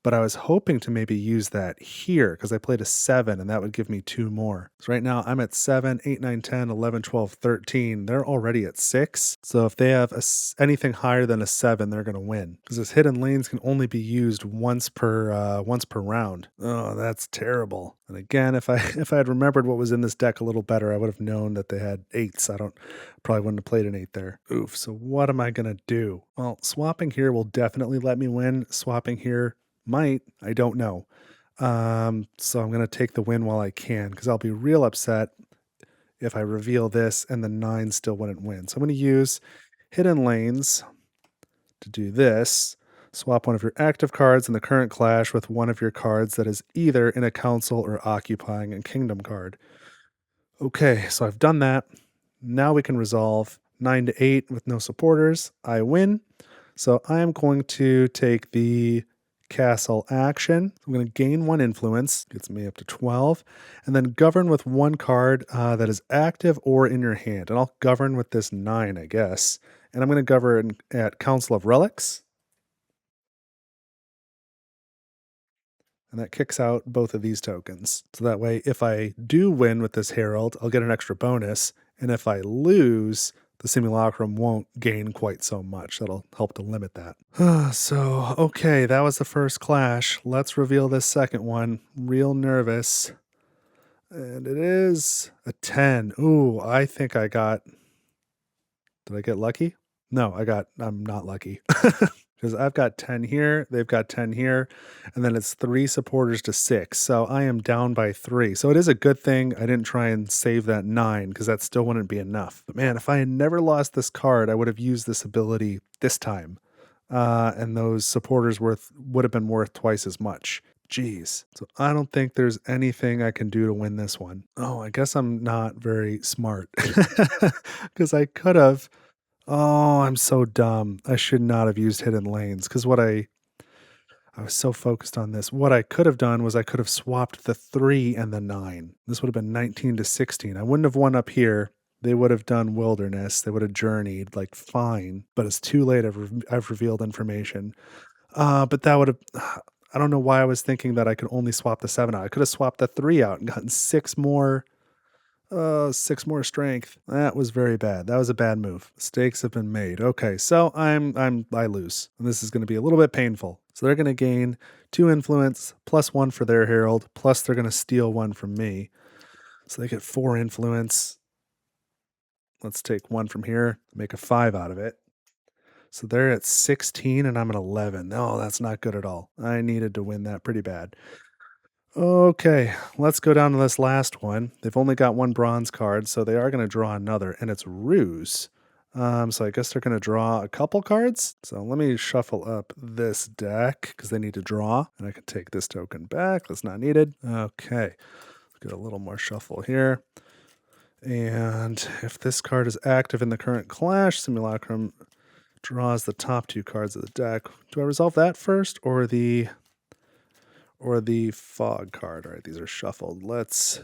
But I was hoping to maybe use that here because I played a 7 and that would give me 2 more. So right now I'm at 7, 8, 9, 10, 11, 12, 13. They're already at 6. So if they have anything higher than a 7, they're going to win because those hidden lanes can only be used once per round. Oh, that's terrible. And again, if I had remembered what was in this deck a little better, I would have known that they had 8s. Probably wouldn't have played an 8 there. Oof. So what am I going to do? Well, swapping here will definitely let me win. Swapping here might. I don't know. So I'm going to take the win while I can because I'll be real upset if I reveal this and the 9 still wouldn't win. So I'm going to use hidden lanes to do this. Swap one of your active cards in the current clash with one of your cards that is either in a council or occupying a kingdom card. Okay, so I've done that. Now we can resolve 9 to 8 with no supporters. I win. So I am going to take the castle action. I'm going to gain 1 influence, gets me up to 12, and then govern with 1 card that is active or in your hand. And I'll govern with this 9, I guess. And I'm going to govern at Council of Relics. And that kicks out both of these tokens. So that way, if I do win with this Herald, I'll get an extra bonus. And if I lose, the Simulacrum won't gain quite so much. That'll help to limit that. So, okay, that was the first clash. Let's reveal this second one. Real nervous. And it is a 10. Ooh, I think I got... Did I get lucky? No, I'm not lucky. Because I've got 10 here, they've got 10 here, and then it's 3 supporters to 6. So I am down by 3. So it is a good thing I didn't try and save that 9 because that still wouldn't be enough. But man, if I had never lost this card, I would have used this ability this time. And those supporters would have been worth twice as much. Jeez. So I don't think there's anything I can do to win this one. Oh, I guess I'm not very smart. Because I could have... Oh, I'm so dumb. I should not have used hidden lanes because I was so focused on this. What I could have done was I could have swapped the 3 and the 9. This would have been 19 to 16. I wouldn't have won up here. They would have done wilderness. They would have journeyed like fine, but it's too late. I've revealed information. But that would have, I don't know why I was thinking that I could only swap the 7 out. I could have swapped the 3 out and gotten 6 more. 6 more strength. That was very bad. That was a bad move. Mistakes have been made. Okay, so I lose. And this is going to be a little bit painful. So they're going to gain 2 influence plus 1 for their herald, plus they're going to steal 1 from me. So they get 4 influence. Let's take 1 from here, make a 5 out of it. So they're at 16 and I'm at 11. No, that's not good at all. I needed to win that pretty bad. Okay, let's go down to this last one. They've only got 1 bronze card, so they are going to draw another, and it's Ruse. So I guess they're going to draw a couple cards. So let me shuffle up this deck because they need to draw, and I can take this token back. That's not needed. Okay, get a little more shuffle here. And if this card is active in the current clash, Simulacrum draws the top 2 cards of the deck. Do I resolve that first or the fog card? All right, these are shuffled. Let's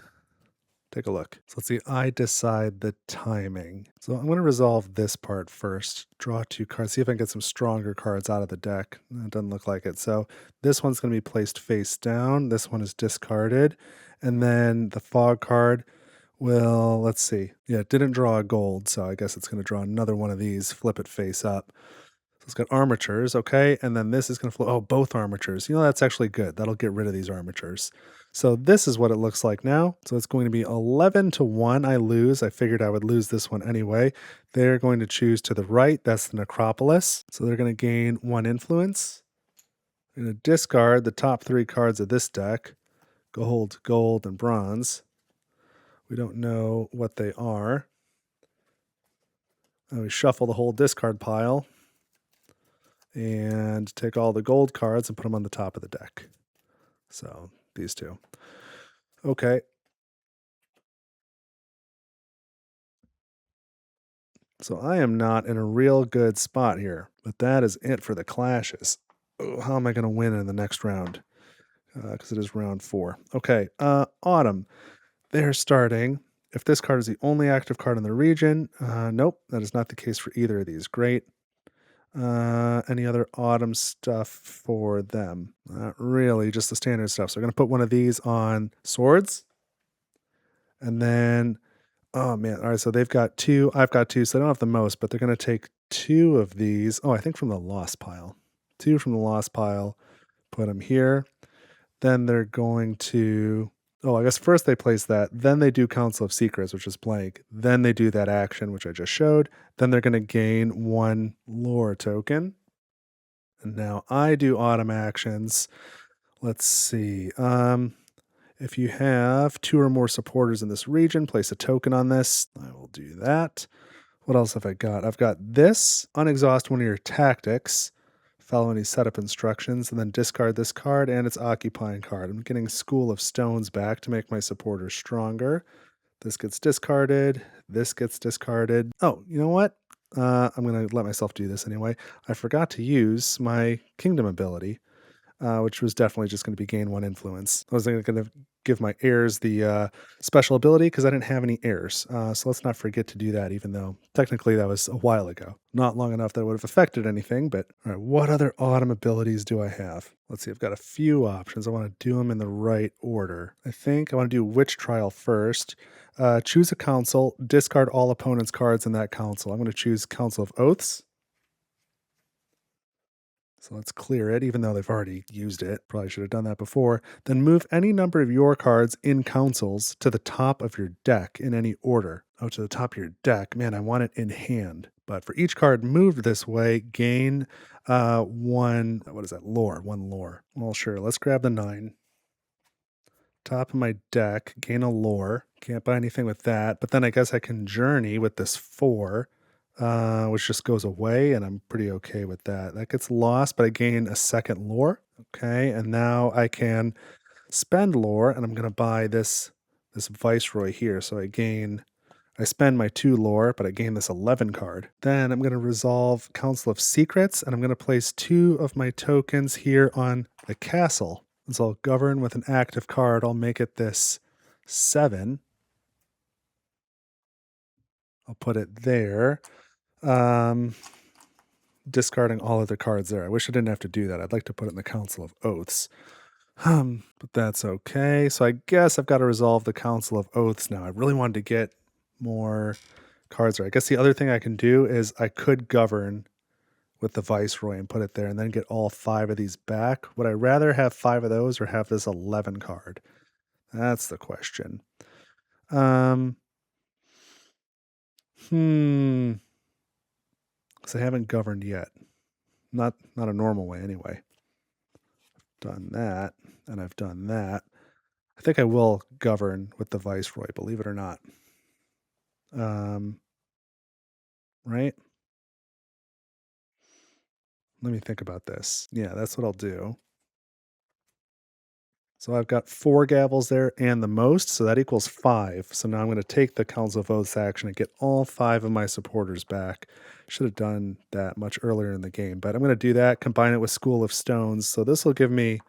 take a look. So let's see. I decide the timing. So I'm going to resolve this part first. Draw 2 cards. See if I can get some stronger cards out of the deck. It doesn't look like it. So this one's going to be placed face down. This one is discarded. And then the fog card will, let's see. Yeah, it didn't draw a gold. So I guess it's going to draw another one of these. Flip it face up. So it's got armatures, okay? And then this is going to flow. Oh, both armatures. You know, that's actually good. That'll get rid of these armatures. So this is what it looks like now. So it's going to be 11-1. I lose. I figured I would lose this one anyway. They're going to choose to the right. That's the Necropolis. So they're going to gain 1 influence. They're going to discard the top 3 cards of this deck. Gold, gold, and bronze. We don't know what they are. And we shuffle the whole discard pile. And take all the gold cards and put them on the top of the deck. So these 2. Okay. So I am not in a real good spot here, but that is it for the clashes. Oh, how am I going to win in the next round? Because it is round 4. Okay. Autumn. They're starting. If this card is the only active card in the region, nope, that is not the case for either of these. Great. Any other autumn stuff for them? Not really, just the standard stuff. So we're going to put one of these on swords. And then, oh man, all right, so they've got 2. I've got 2, so they don't have the most, but they're going to take 2 of these. Oh, I think from the lost pile. 2 from the lost pile, put them here. Then they're going to, oh, I guess first they place that. Then they do Council of Secrets, which is blank. Then they do that action, which I just showed. Then they're going to gain 1 lore token. And now I do autumn actions. Let's see. If you have 2 or more supporters in this region, place a token on this. I will do that. What else have I got? I've got this. Unexhaust one of your tactics. Follow any setup instructions, and then discard this card and its occupying card. I'm getting School of Stones back to make my supporters stronger. This gets discarded. This gets discarded. Oh, you know what? I'm going to let myself do this anyway. I forgot to use my Kingdom ability, which was definitely just going to be gain 1 influence. I was going to give my heirs the special ability because I didn't have any heirs. So let's not forget to do that, even though technically that was a while ago. Not long enough that it would have affected anything, but all right, what other autumn abilities do I have? Let's see, I've got a few options. I want to do them in the right order. I think I want to do Witch Trial first. Choose a council, discard all opponents' cards in that council. I'm going to choose Council of Oaths. So let's clear it, even though they've already used it. Probably should have done that before. Then move any number of your cards in councils to the top of your deck in any order. Oh, to the top of your deck. Man, I want it in hand. But for each card moved this way, gain 1, what is that, lore, 1 lore. Well, sure, let's grab the 9. Top of my deck, gain a lore. Can't buy anything with that. But then I guess I can journey with this 4. Which just goes away, and I'm pretty okay with that. That gets lost, but I gain a 2nd lore. Okay, and now I can spend lore, and I'm going to buy this Viceroy here. So I spend my 2 lore, but I gain this 11 card. Then I'm going to resolve Council of Secrets, and I'm going to place 2 of my tokens here on the castle. And so I'll govern with an active card. I'll make it this 7. I'll put it there. discarding all of the cards there. I wish I didn't have to do that. I'd like to put it in the Council of Oaths. But that's okay. So I guess I've got to resolve the Council of Oaths now. I really wanted to get more cards there. I guess the other thing I can do is I could govern with the Viceroy and put it there and then get all 5 of these back. Would I rather have 5 of those or have this 11 card? That's the question. Because I haven't governed yet. Not a normal way anyway. Done that, and I've done that. I think I will govern with the Viceroy, believe it or not. Right? Let me think about this. Yeah, that's what I'll do. So I've got 4 gavels there and the most, so that equals 5. So now I'm going to take the Council of Oaths action and get all 5 of my supporters back. Should have done that much earlier in the game, but I'm going to do that, combine it with School of Stones. So this will give me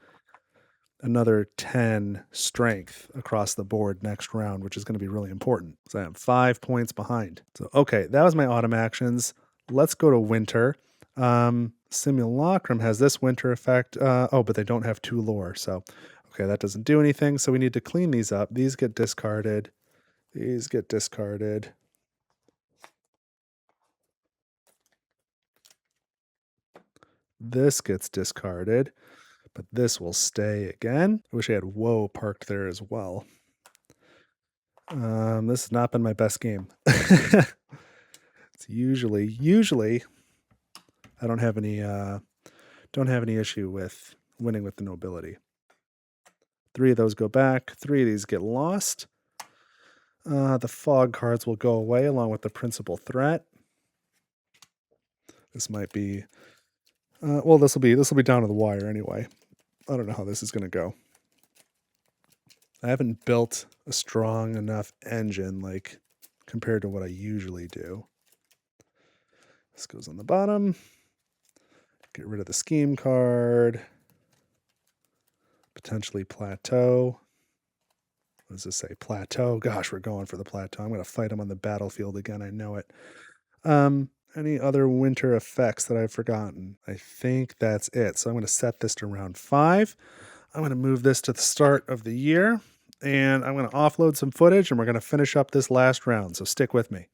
another 10 strength across the board next round, which is going to be really important. So I am 5 points behind. So, okay, that was my autumn actions. Let's go to winter. Simulacrum has this winter effect. Oh, but they don't have 2 lore. So, okay, that doesn't do anything. So we need to clean these up. These get discarded. These get discarded. This gets discarded, but this will stay again. I wish I had Woe parked there as well. This has not been my best game. It's usually I don't have any issue with winning with the nobility. 3 of those go back. 3 of these get lost. The fog cards will go away along with the principal threat. This might be well, this will be down to the wire anyway. I don't know how this is going to go. I haven't built a strong enough engine like compared to what I usually do. This goes on the bottom. Get rid of the scheme card. Potentially plateau. What does this say? Plateau. Gosh, we're going for the plateau. I'm going to fight him on the battlefield again. I know it. Any other winter effects that I've forgotten? I think that's it. So I'm going to set this to round 5. I'm going to move this to the start of the year, and I'm going to offload some footage, and we're going to finish up this last round. So stick with me.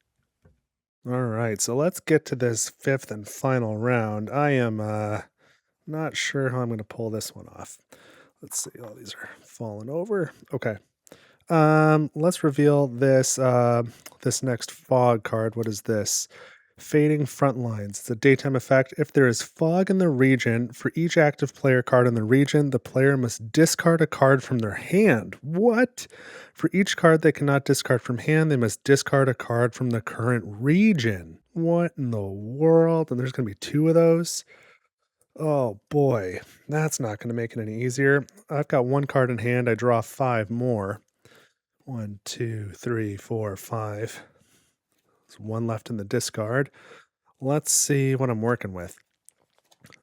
All right, so let's get to this 5th and final round. I am not sure how I'm going to pull this one off. Let's see. Oh, these are falling over. Okay. Let's reveal this this next fog card. What is this? Fading Front Lines. It's a daytime effect. If there is fog in the region, for each active player card in the region, the player must discard a card from their hand. What? For each card they cannot discard from hand, they must discard a card from the current region. What in the world? And there's going to be 2 of those? Oh boy, that's not going to make it any easier. I've got 1 card in hand. I draw 5 more. 1, 2, 3, 4, 5. There's 1 left in the discard. Let's see what I'm working with.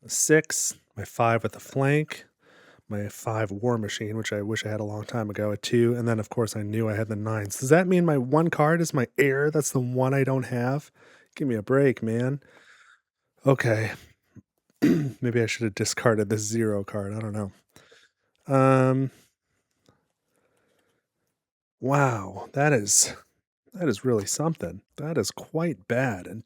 A 6, my 5 with a flank, my 5 War Machine, which I wish I had a long time ago, a 2, and then of course I knew I had the 9s. Does that mean my 1 card is my heir? That's the one I don't have? Give me a break, man. Okay. Maybe I should have discarded this 0 card. I don't know. Wow, that is really something. That is quite bad. And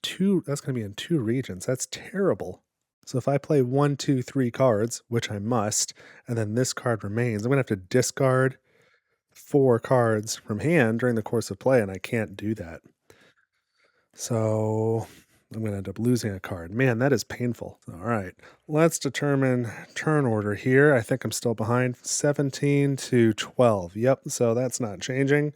that's going to be in 2 regions. That's terrible. So if I play 1, 2, 3 cards, which I must, and then this card remains, I'm going to have to discard 4 cards from hand during the course of play, and I can't do that. So I'm going to end up losing a card. Man, that is painful. All right, let's determine turn order here. I think I'm still behind 17 to 12. Yep, so that's not changing.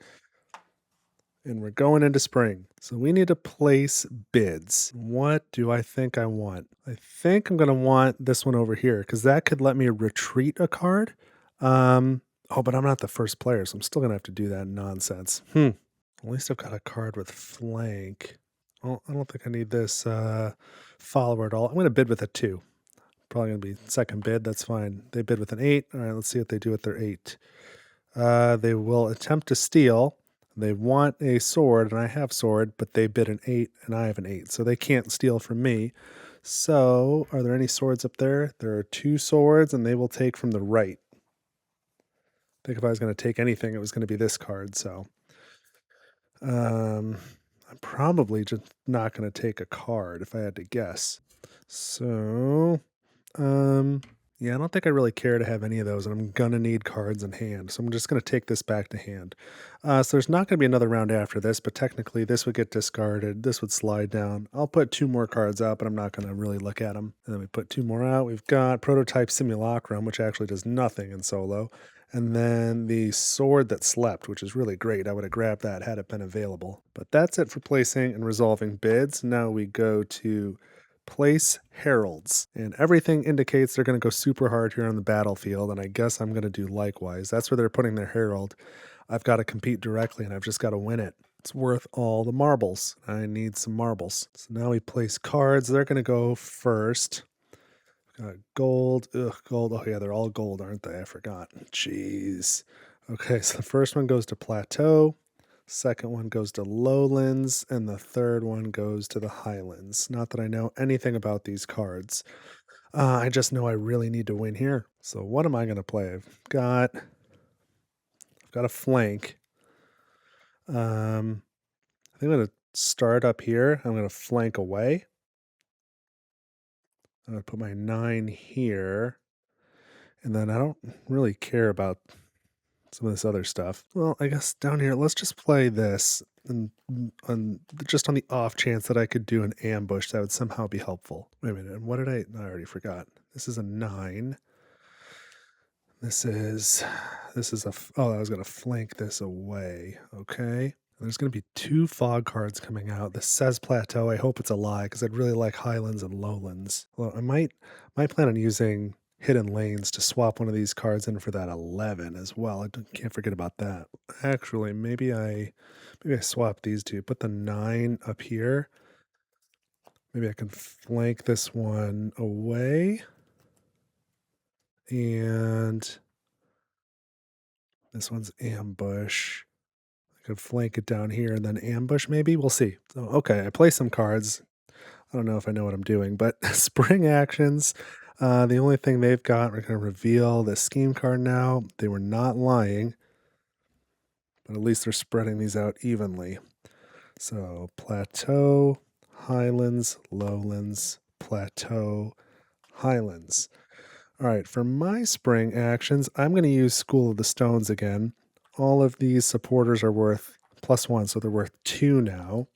And we're going into spring. So we need to place bids. What do I think I want? I think I'm going to want this one over here because that could let me retreat a card. Oh, but I'm not the first player, so I'm still going to have to do that nonsense. At least I've got a card with flank. Well, I don't think I need this follower at all. I'm going to bid with a 2. Probably going to be second bid. That's fine. They bid with an 8. All right, let's see what they do with their 8. They will attempt to steal. They want a sword, and I have sword, but they bid an 8, and I have an 8, so they can't steal from me. So, are there any swords up there? There are 2 swords, and they will take from the right. I think if I was going to take anything, it was going to be this card. So, um, I'm probably just not going to take a card if I had to guess. So, um, yeah, I don't think I really care to have any of those, and I'm gonna need cards in hand, so I'm just gonna take this back to hand. So there's not gonna be another round after this, but technically this would get discarded. This would slide down. I'll put 2 more cards out, but I'm not gonna really look at them. And then we put 2 more out. We've got Prototype Simulacrum, which actually does nothing in solo, and then the Sword That Slept, which is really great. I would have grabbed that had it been available. But that's it for placing and resolving bids. Now we go to place heralds, and everything indicates they're going to go super hard here on the battlefield, and I guess I'm going to do likewise. That's where they're putting their herald. I've got to compete directly, and I've just got to win it. It's worth all the marbles. I need some marbles. So now we place cards. They're going to go first. Got gold. Ugh, gold. Oh yeah, they're all gold, aren't they? I forgot. Jeez. Okay, so the first one goes to Plateau. Second one goes to Lowlands, and the third one goes to the Highlands. Not that I know anything about these cards. I just know I really need to win here. So what am I going to play? I've got a flank. I think I'm going to start up here. I'm going to flank away. I'm going to put my 9 here. And then I don't really care about some of this other stuff. Well, I guess down here, let's just play this, and just on the off chance that I could do an ambush that would somehow be helpful. Wait a minute, and what did I already forgot. This is a 9. This is I was going to flank this away. Okay. There's going to be 2 fog cards coming out. This says Plateau. I hope it's a lie because I'd really like Highlands and Lowlands. Well, I might plan on using Hidden Lanes to swap one of these cards in for that 11 as well. Can't forget about that. Actually, maybe I swap these 2. Put the 9 up here. Maybe I can flank this one away. And this one's ambush. I could flank it down here and then ambush maybe. We'll see. So, okay, I play some cards. I don't know if I know what I'm doing, but spring actions. The only thing they've got, we're going to reveal the scheme card now. They were not lying, but at least they're spreading these out evenly. So Plateau, Highlands, Lowlands, Plateau, Highlands. All right, for my spring actions, I'm going to use School of the Stones again. All of these supporters are worth +1, so they're worth 2 now.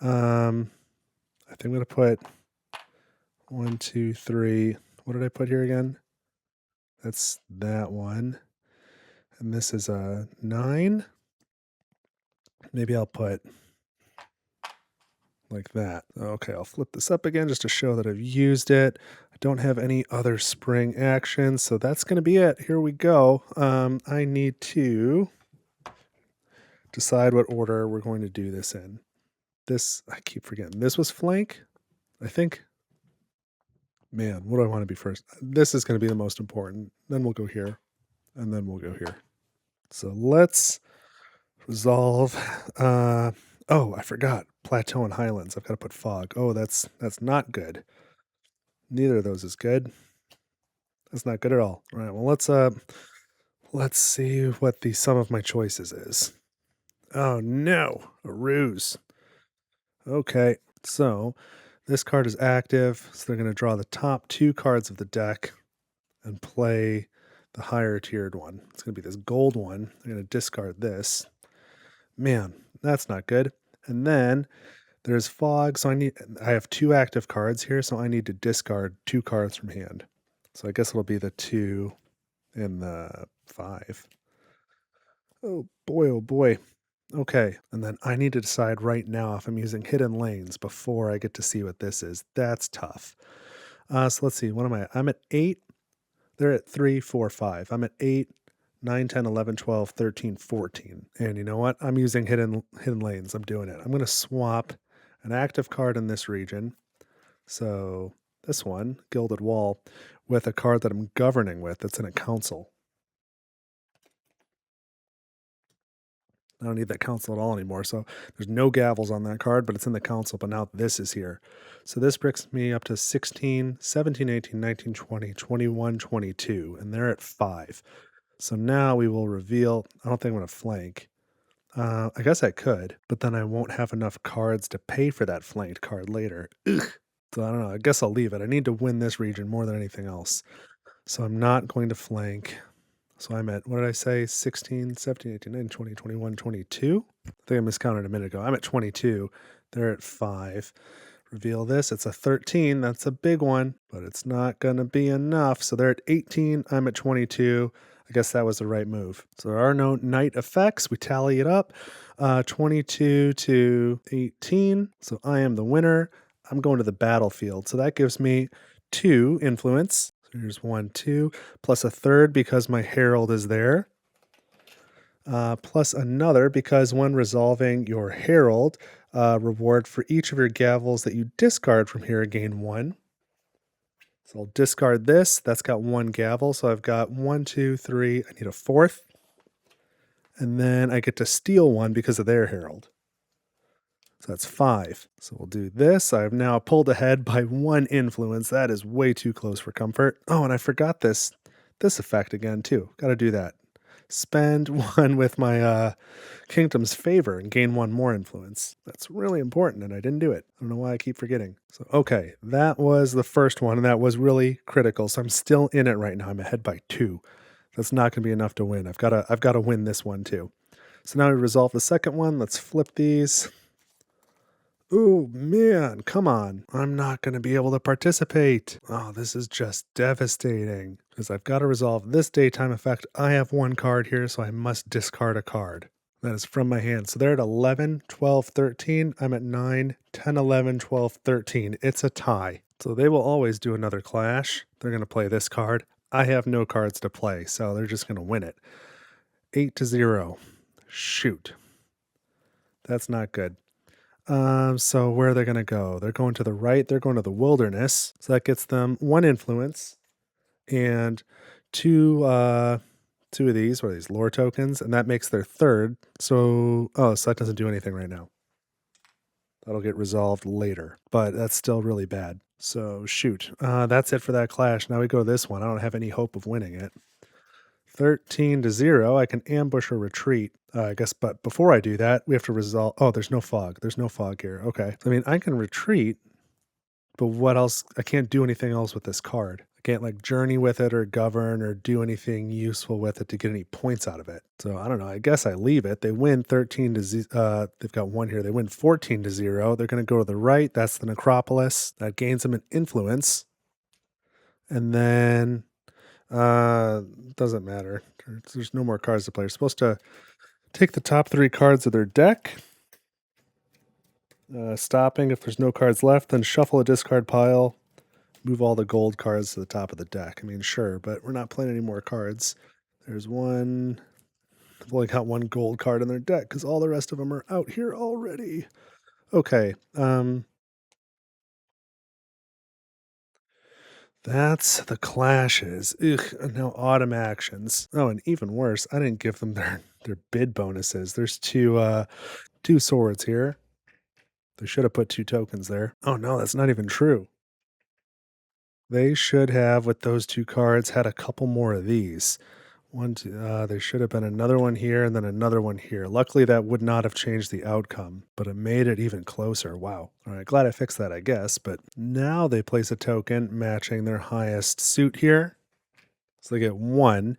I think I'm going to put 1, 2, 3. What did I put here again? That's that one. And this is a 9. Maybe I'll put like that. Okay, I'll flip this up again just to show that I've used it. I don't have any other spring actions, so that's going to be it. Here we go. I need to decide what order we're going to do this in. I keep forgetting. This was flank, I think. Man, what do I want to be first? This is going to be the most important. Then we'll go here, and then we'll go here. So let's resolve. Oh, I forgot. Plateau and Highlands. I've got to put fog. Oh, that's not good. Neither of those is good. That's not good at all. All right. Well, let's see what the sum of my choices is. Oh no, a ruse. Okay. So this card is active, so they're going to draw the top 2 cards of the deck and play the higher tiered one. It's going to be this gold one. They're going to discard this. Man, that's not good. And then there's fog, so I have 2 active cards here, so I need to discard 2 cards from hand. So I guess it'll be the 2 and the 5. Oh boy, oh boy. Okay, and then I need to decide right now if I'm using Hidden Lanes before I get to see what this is. That's tough. So let's see, what am I? I'm at 8. They're at 3, 4, 5. I'm at 8, 9, 10, 11, 12, 13, 14. And you know what? I'm using hidden lanes. I'm doing it. I'm going to swap an active card in this region. So this one, Gilded Wall, with a card that I'm governing with that's in a council. I don't need that council at all anymore. So there's no gavels on that card, but it's in the council. But now this is here. So this brings me up to 16, 17, 18, 19, 20, 21, 22. And they're at 5. So now we will reveal. I don't think I'm going to flank. I guess I could, but then I won't have enough cards to pay for that flanked card later. Ugh. So I don't know. I guess I'll leave it. I need to win this region more than anything else. So I'm not going to flank. So I'm at, what did I say? 16, 17, 18, 19, 20, 21, 22? I think I miscounted a minute ago. I'm at 22. They're at 5. Reveal this. It's a 13. That's a big one, but it's not going to be enough. So they're at 18. I'm at 22. I guess that was the right move. So there are no night effects. We tally it up. 22 to 18. So I am the winner. I'm going to the battlefield. So that gives me 2 influence. So here's 1, 2, plus a third because my herald is there. Plus another because when resolving your herald, reward for each of your gavels that you discard from here gain 1. So I'll discard this. That's got 1 gavel. So I've got 1, 2, 3. I need a 4th. And then I get to steal 1 because of their herald. So that's 5. So we'll do this. I've now pulled ahead by 1 influence. That is way too close for comfort. Oh, and I forgot this effect again too. Got to do that. Spend 1 with my kingdom's favor and gain 1 more influence. That's really important, and I didn't do it. I don't know why I keep forgetting. So, okay, that was the first one, and that was really critical. So I'm still in it right now. I'm ahead by 2. That's not going to be enough to win. I've got to win this one too. So now we resolve the second one. Let's flip these. Ooh, man, come on. I'm not going to be able to participate. Oh, this is just devastating. Because I've got to resolve this daytime effect. I have 1 card here, so I must discard a card. That is from my hand. So they're at 11, 12, 13. I'm at 9, 10, 11, 12, 13. It's a tie. So they will always do another clash. They're going to play this card. I have no cards to play, so they're just going to win it. 8 to 0. Shoot. That's not good. So where are they going to go? They're going to the right. They're going to the wilderness. So that gets them 1 influence and 2 of these. What are these? Lore tokens. And that makes their 3rd. So that doesn't do anything right now. That'll get resolved later, but that's still really bad. So shoot. That's it for that clash. Now we go to this one. I don't have any hope of winning it. 13 to 0. I can ambush or retreat, I guess, but before I do that, we have to resolve. Oh, there's no fog. There's no fog here. Okay. I mean, I can retreat, but what else? I can't do anything else with this card. I can't like journey with it or govern or do anything useful with it to get any points out of it. So I don't know. I guess I leave it. They win 13 to 0. They've got 1 here. They win 14 to 0. They're going to go to the right. That's the necropolis. That gains them an influence. And then doesn't matter. There's no more cards to play. You're supposed to take the top 3 cards of their deck. Stopping if there's no cards left, then shuffle a discard pile. Move all the gold cards to the top of the deck. I mean, sure, but we're not playing any more cards. There's 1. They've only got 1 gold card in their deck because all the rest of them are out here already. Okay. That's the clashes. Ugh, and now autumn actions. Oh, and even worse, I didn't give them their bid bonuses. There's 2 swords here. They should have put 2 tokens there. Oh no, that's not even true. They should have, with those 2 cards, had a couple more of these. 1, 2, there should have been another one here and then another one here. Luckily, that would not have changed the outcome, but it made it even closer. Wow. All right, glad I fixed that, I guess. But now they place a token matching their highest suit here. So they get 1,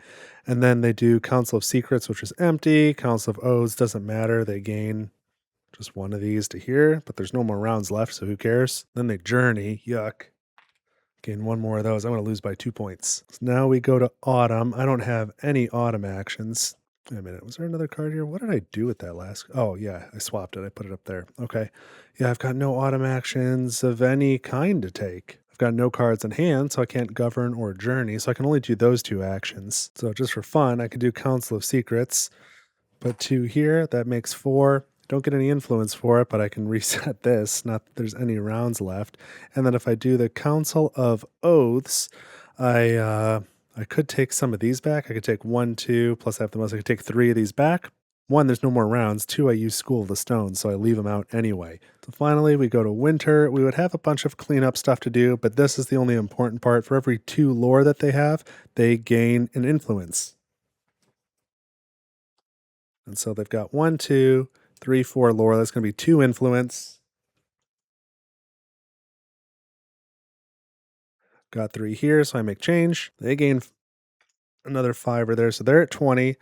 and then they do Council of Secrets, which is empty. Council of Oaths doesn't matter. They gain just 1 of these to here, but there's no more rounds left, so who cares? Then they journey. Yuck. Gain 1 more of those. I'm going to lose by 2 points. So now we go to autumn. I don't have any autumn actions. Wait a minute. Was there another card here? What did I do with that last? Oh, yeah. I swapped it. I put it up there. Okay. Yeah, I've got no autumn actions of any kind to take. I've got no cards in hand, so I can't govern or journey, so I can only do those 2 actions. So just for fun, I could do Council of Secrets. Put 2 here. That makes 4. Don't get any influence for it, but I can reset this. Not that there's any rounds left. And then if I do the Council of Oaths, I could take some of these back. I could take 1, 2, plus I have the most. I could take 3 of these back. One, there's no more rounds. Two, I use School of the Stone, so I leave them out anyway. So finally, we go to winter. We would have a bunch of cleanup stuff to do, but this is the only important part. For every 2 lore that they have, they gain an influence. And so they've got 1, 2, 3, 4 lore. That's going to be 2 influence. Got 3 here, so I make change. They gain another 5 there, so they're at 20.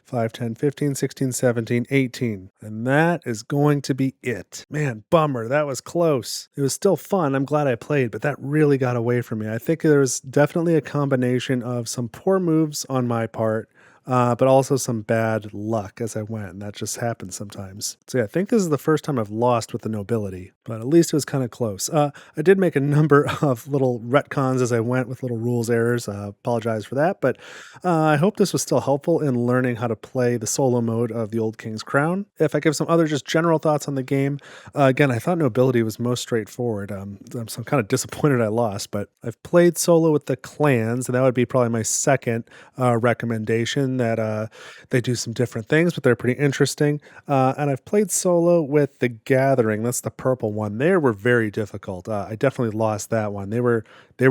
5, 10, 15, 16, 17, 18. And that is going to be it. Man, bummer. That was close. It was still fun. I'm glad I played, but that really got away from me. I think there was definitely a combination of some poor moves on my part, but also some bad luck as I went. And that just happens sometimes. So yeah, I think this is the first time I've lost with the nobility, but at least it was kind of close. I did make a number of little retcons as I went with little rules errors. Apologize for that, but I hope this was still helpful in learning how to play the solo mode of the Old King's Crown. If I give some other just general thoughts on the game, again, I thought nobility was most straightforward. So I'm kind of disappointed I lost, but I've played solo with the clans, and that would be probably my second recommendation. That they do some different things, but they're pretty interesting. And I've played solo with the Gathering. That's the purple one. They were very difficult. I definitely lost that one. They were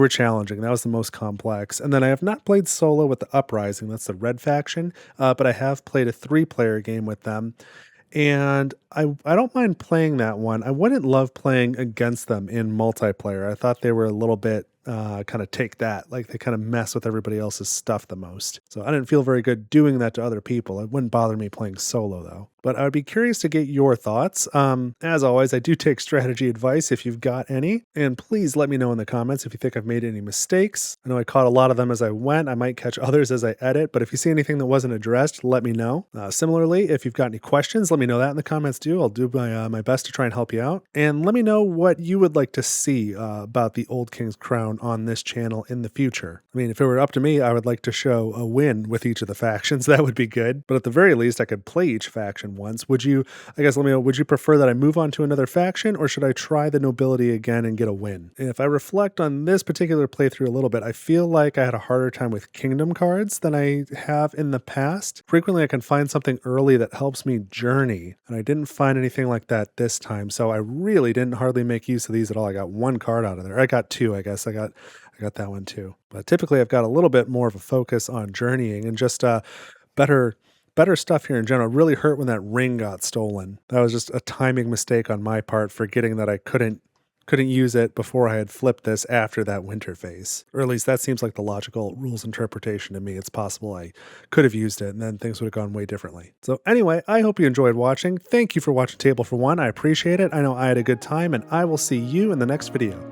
challenging. That was the most complex. And then I have not played solo with the Uprising. That's the red faction. But I have played a 3-player game with them. And I don't mind playing that one. I wouldn't love playing against them in multiplayer. I thought they were a little bit kind of take that, like they kind of mess with everybody else's stuff the most. So I didn't feel very good doing that to other people. It wouldn't bother me playing solo though. But I would be curious to get your thoughts. As always, I do take strategy advice if you've got any. And please let me know in the comments if you think I've made any mistakes. I know I caught a lot of them as I went. I might catch others as I edit, but if you see anything that wasn't addressed, let me know. Similarly, if you've got any questions, let me know that in the comments too. I'll do my best to try and help you out. And let me know what you would like to see about the Old King's Crown on this channel in the future. I mean, if it were up to me, I would like to show a win with each of the factions. That would be good. But at the very least, I could play each faction once. Would you, I guess, let me know, would you prefer that I move on to another faction, or should I try the nobility again and get a win? And if I reflect on this particular playthrough a little bit, I feel like I had a harder time with kingdom cards than I have in the past. Frequently, I can find something early that helps me journey, and I didn't find anything like that this time. So I really didn't hardly make use of these at all. I got 1 card out of there. I got 2, I guess. I got that one too. But typically I've got a little bit more of a focus on journeying and just better stuff here in general. It really hurt when that ring got stolen. That was just a timing mistake on my part, forgetting that I couldn't use it before I had flipped this after that winter phase. Or at least that seems like the logical rules interpretation to me. It's possible I could have used it and then things would have gone way differently. So anyway, I hope you enjoyed watching. Thank you for watching Table for One. I appreciate it. I know I had a good time, and I will see you in the next video.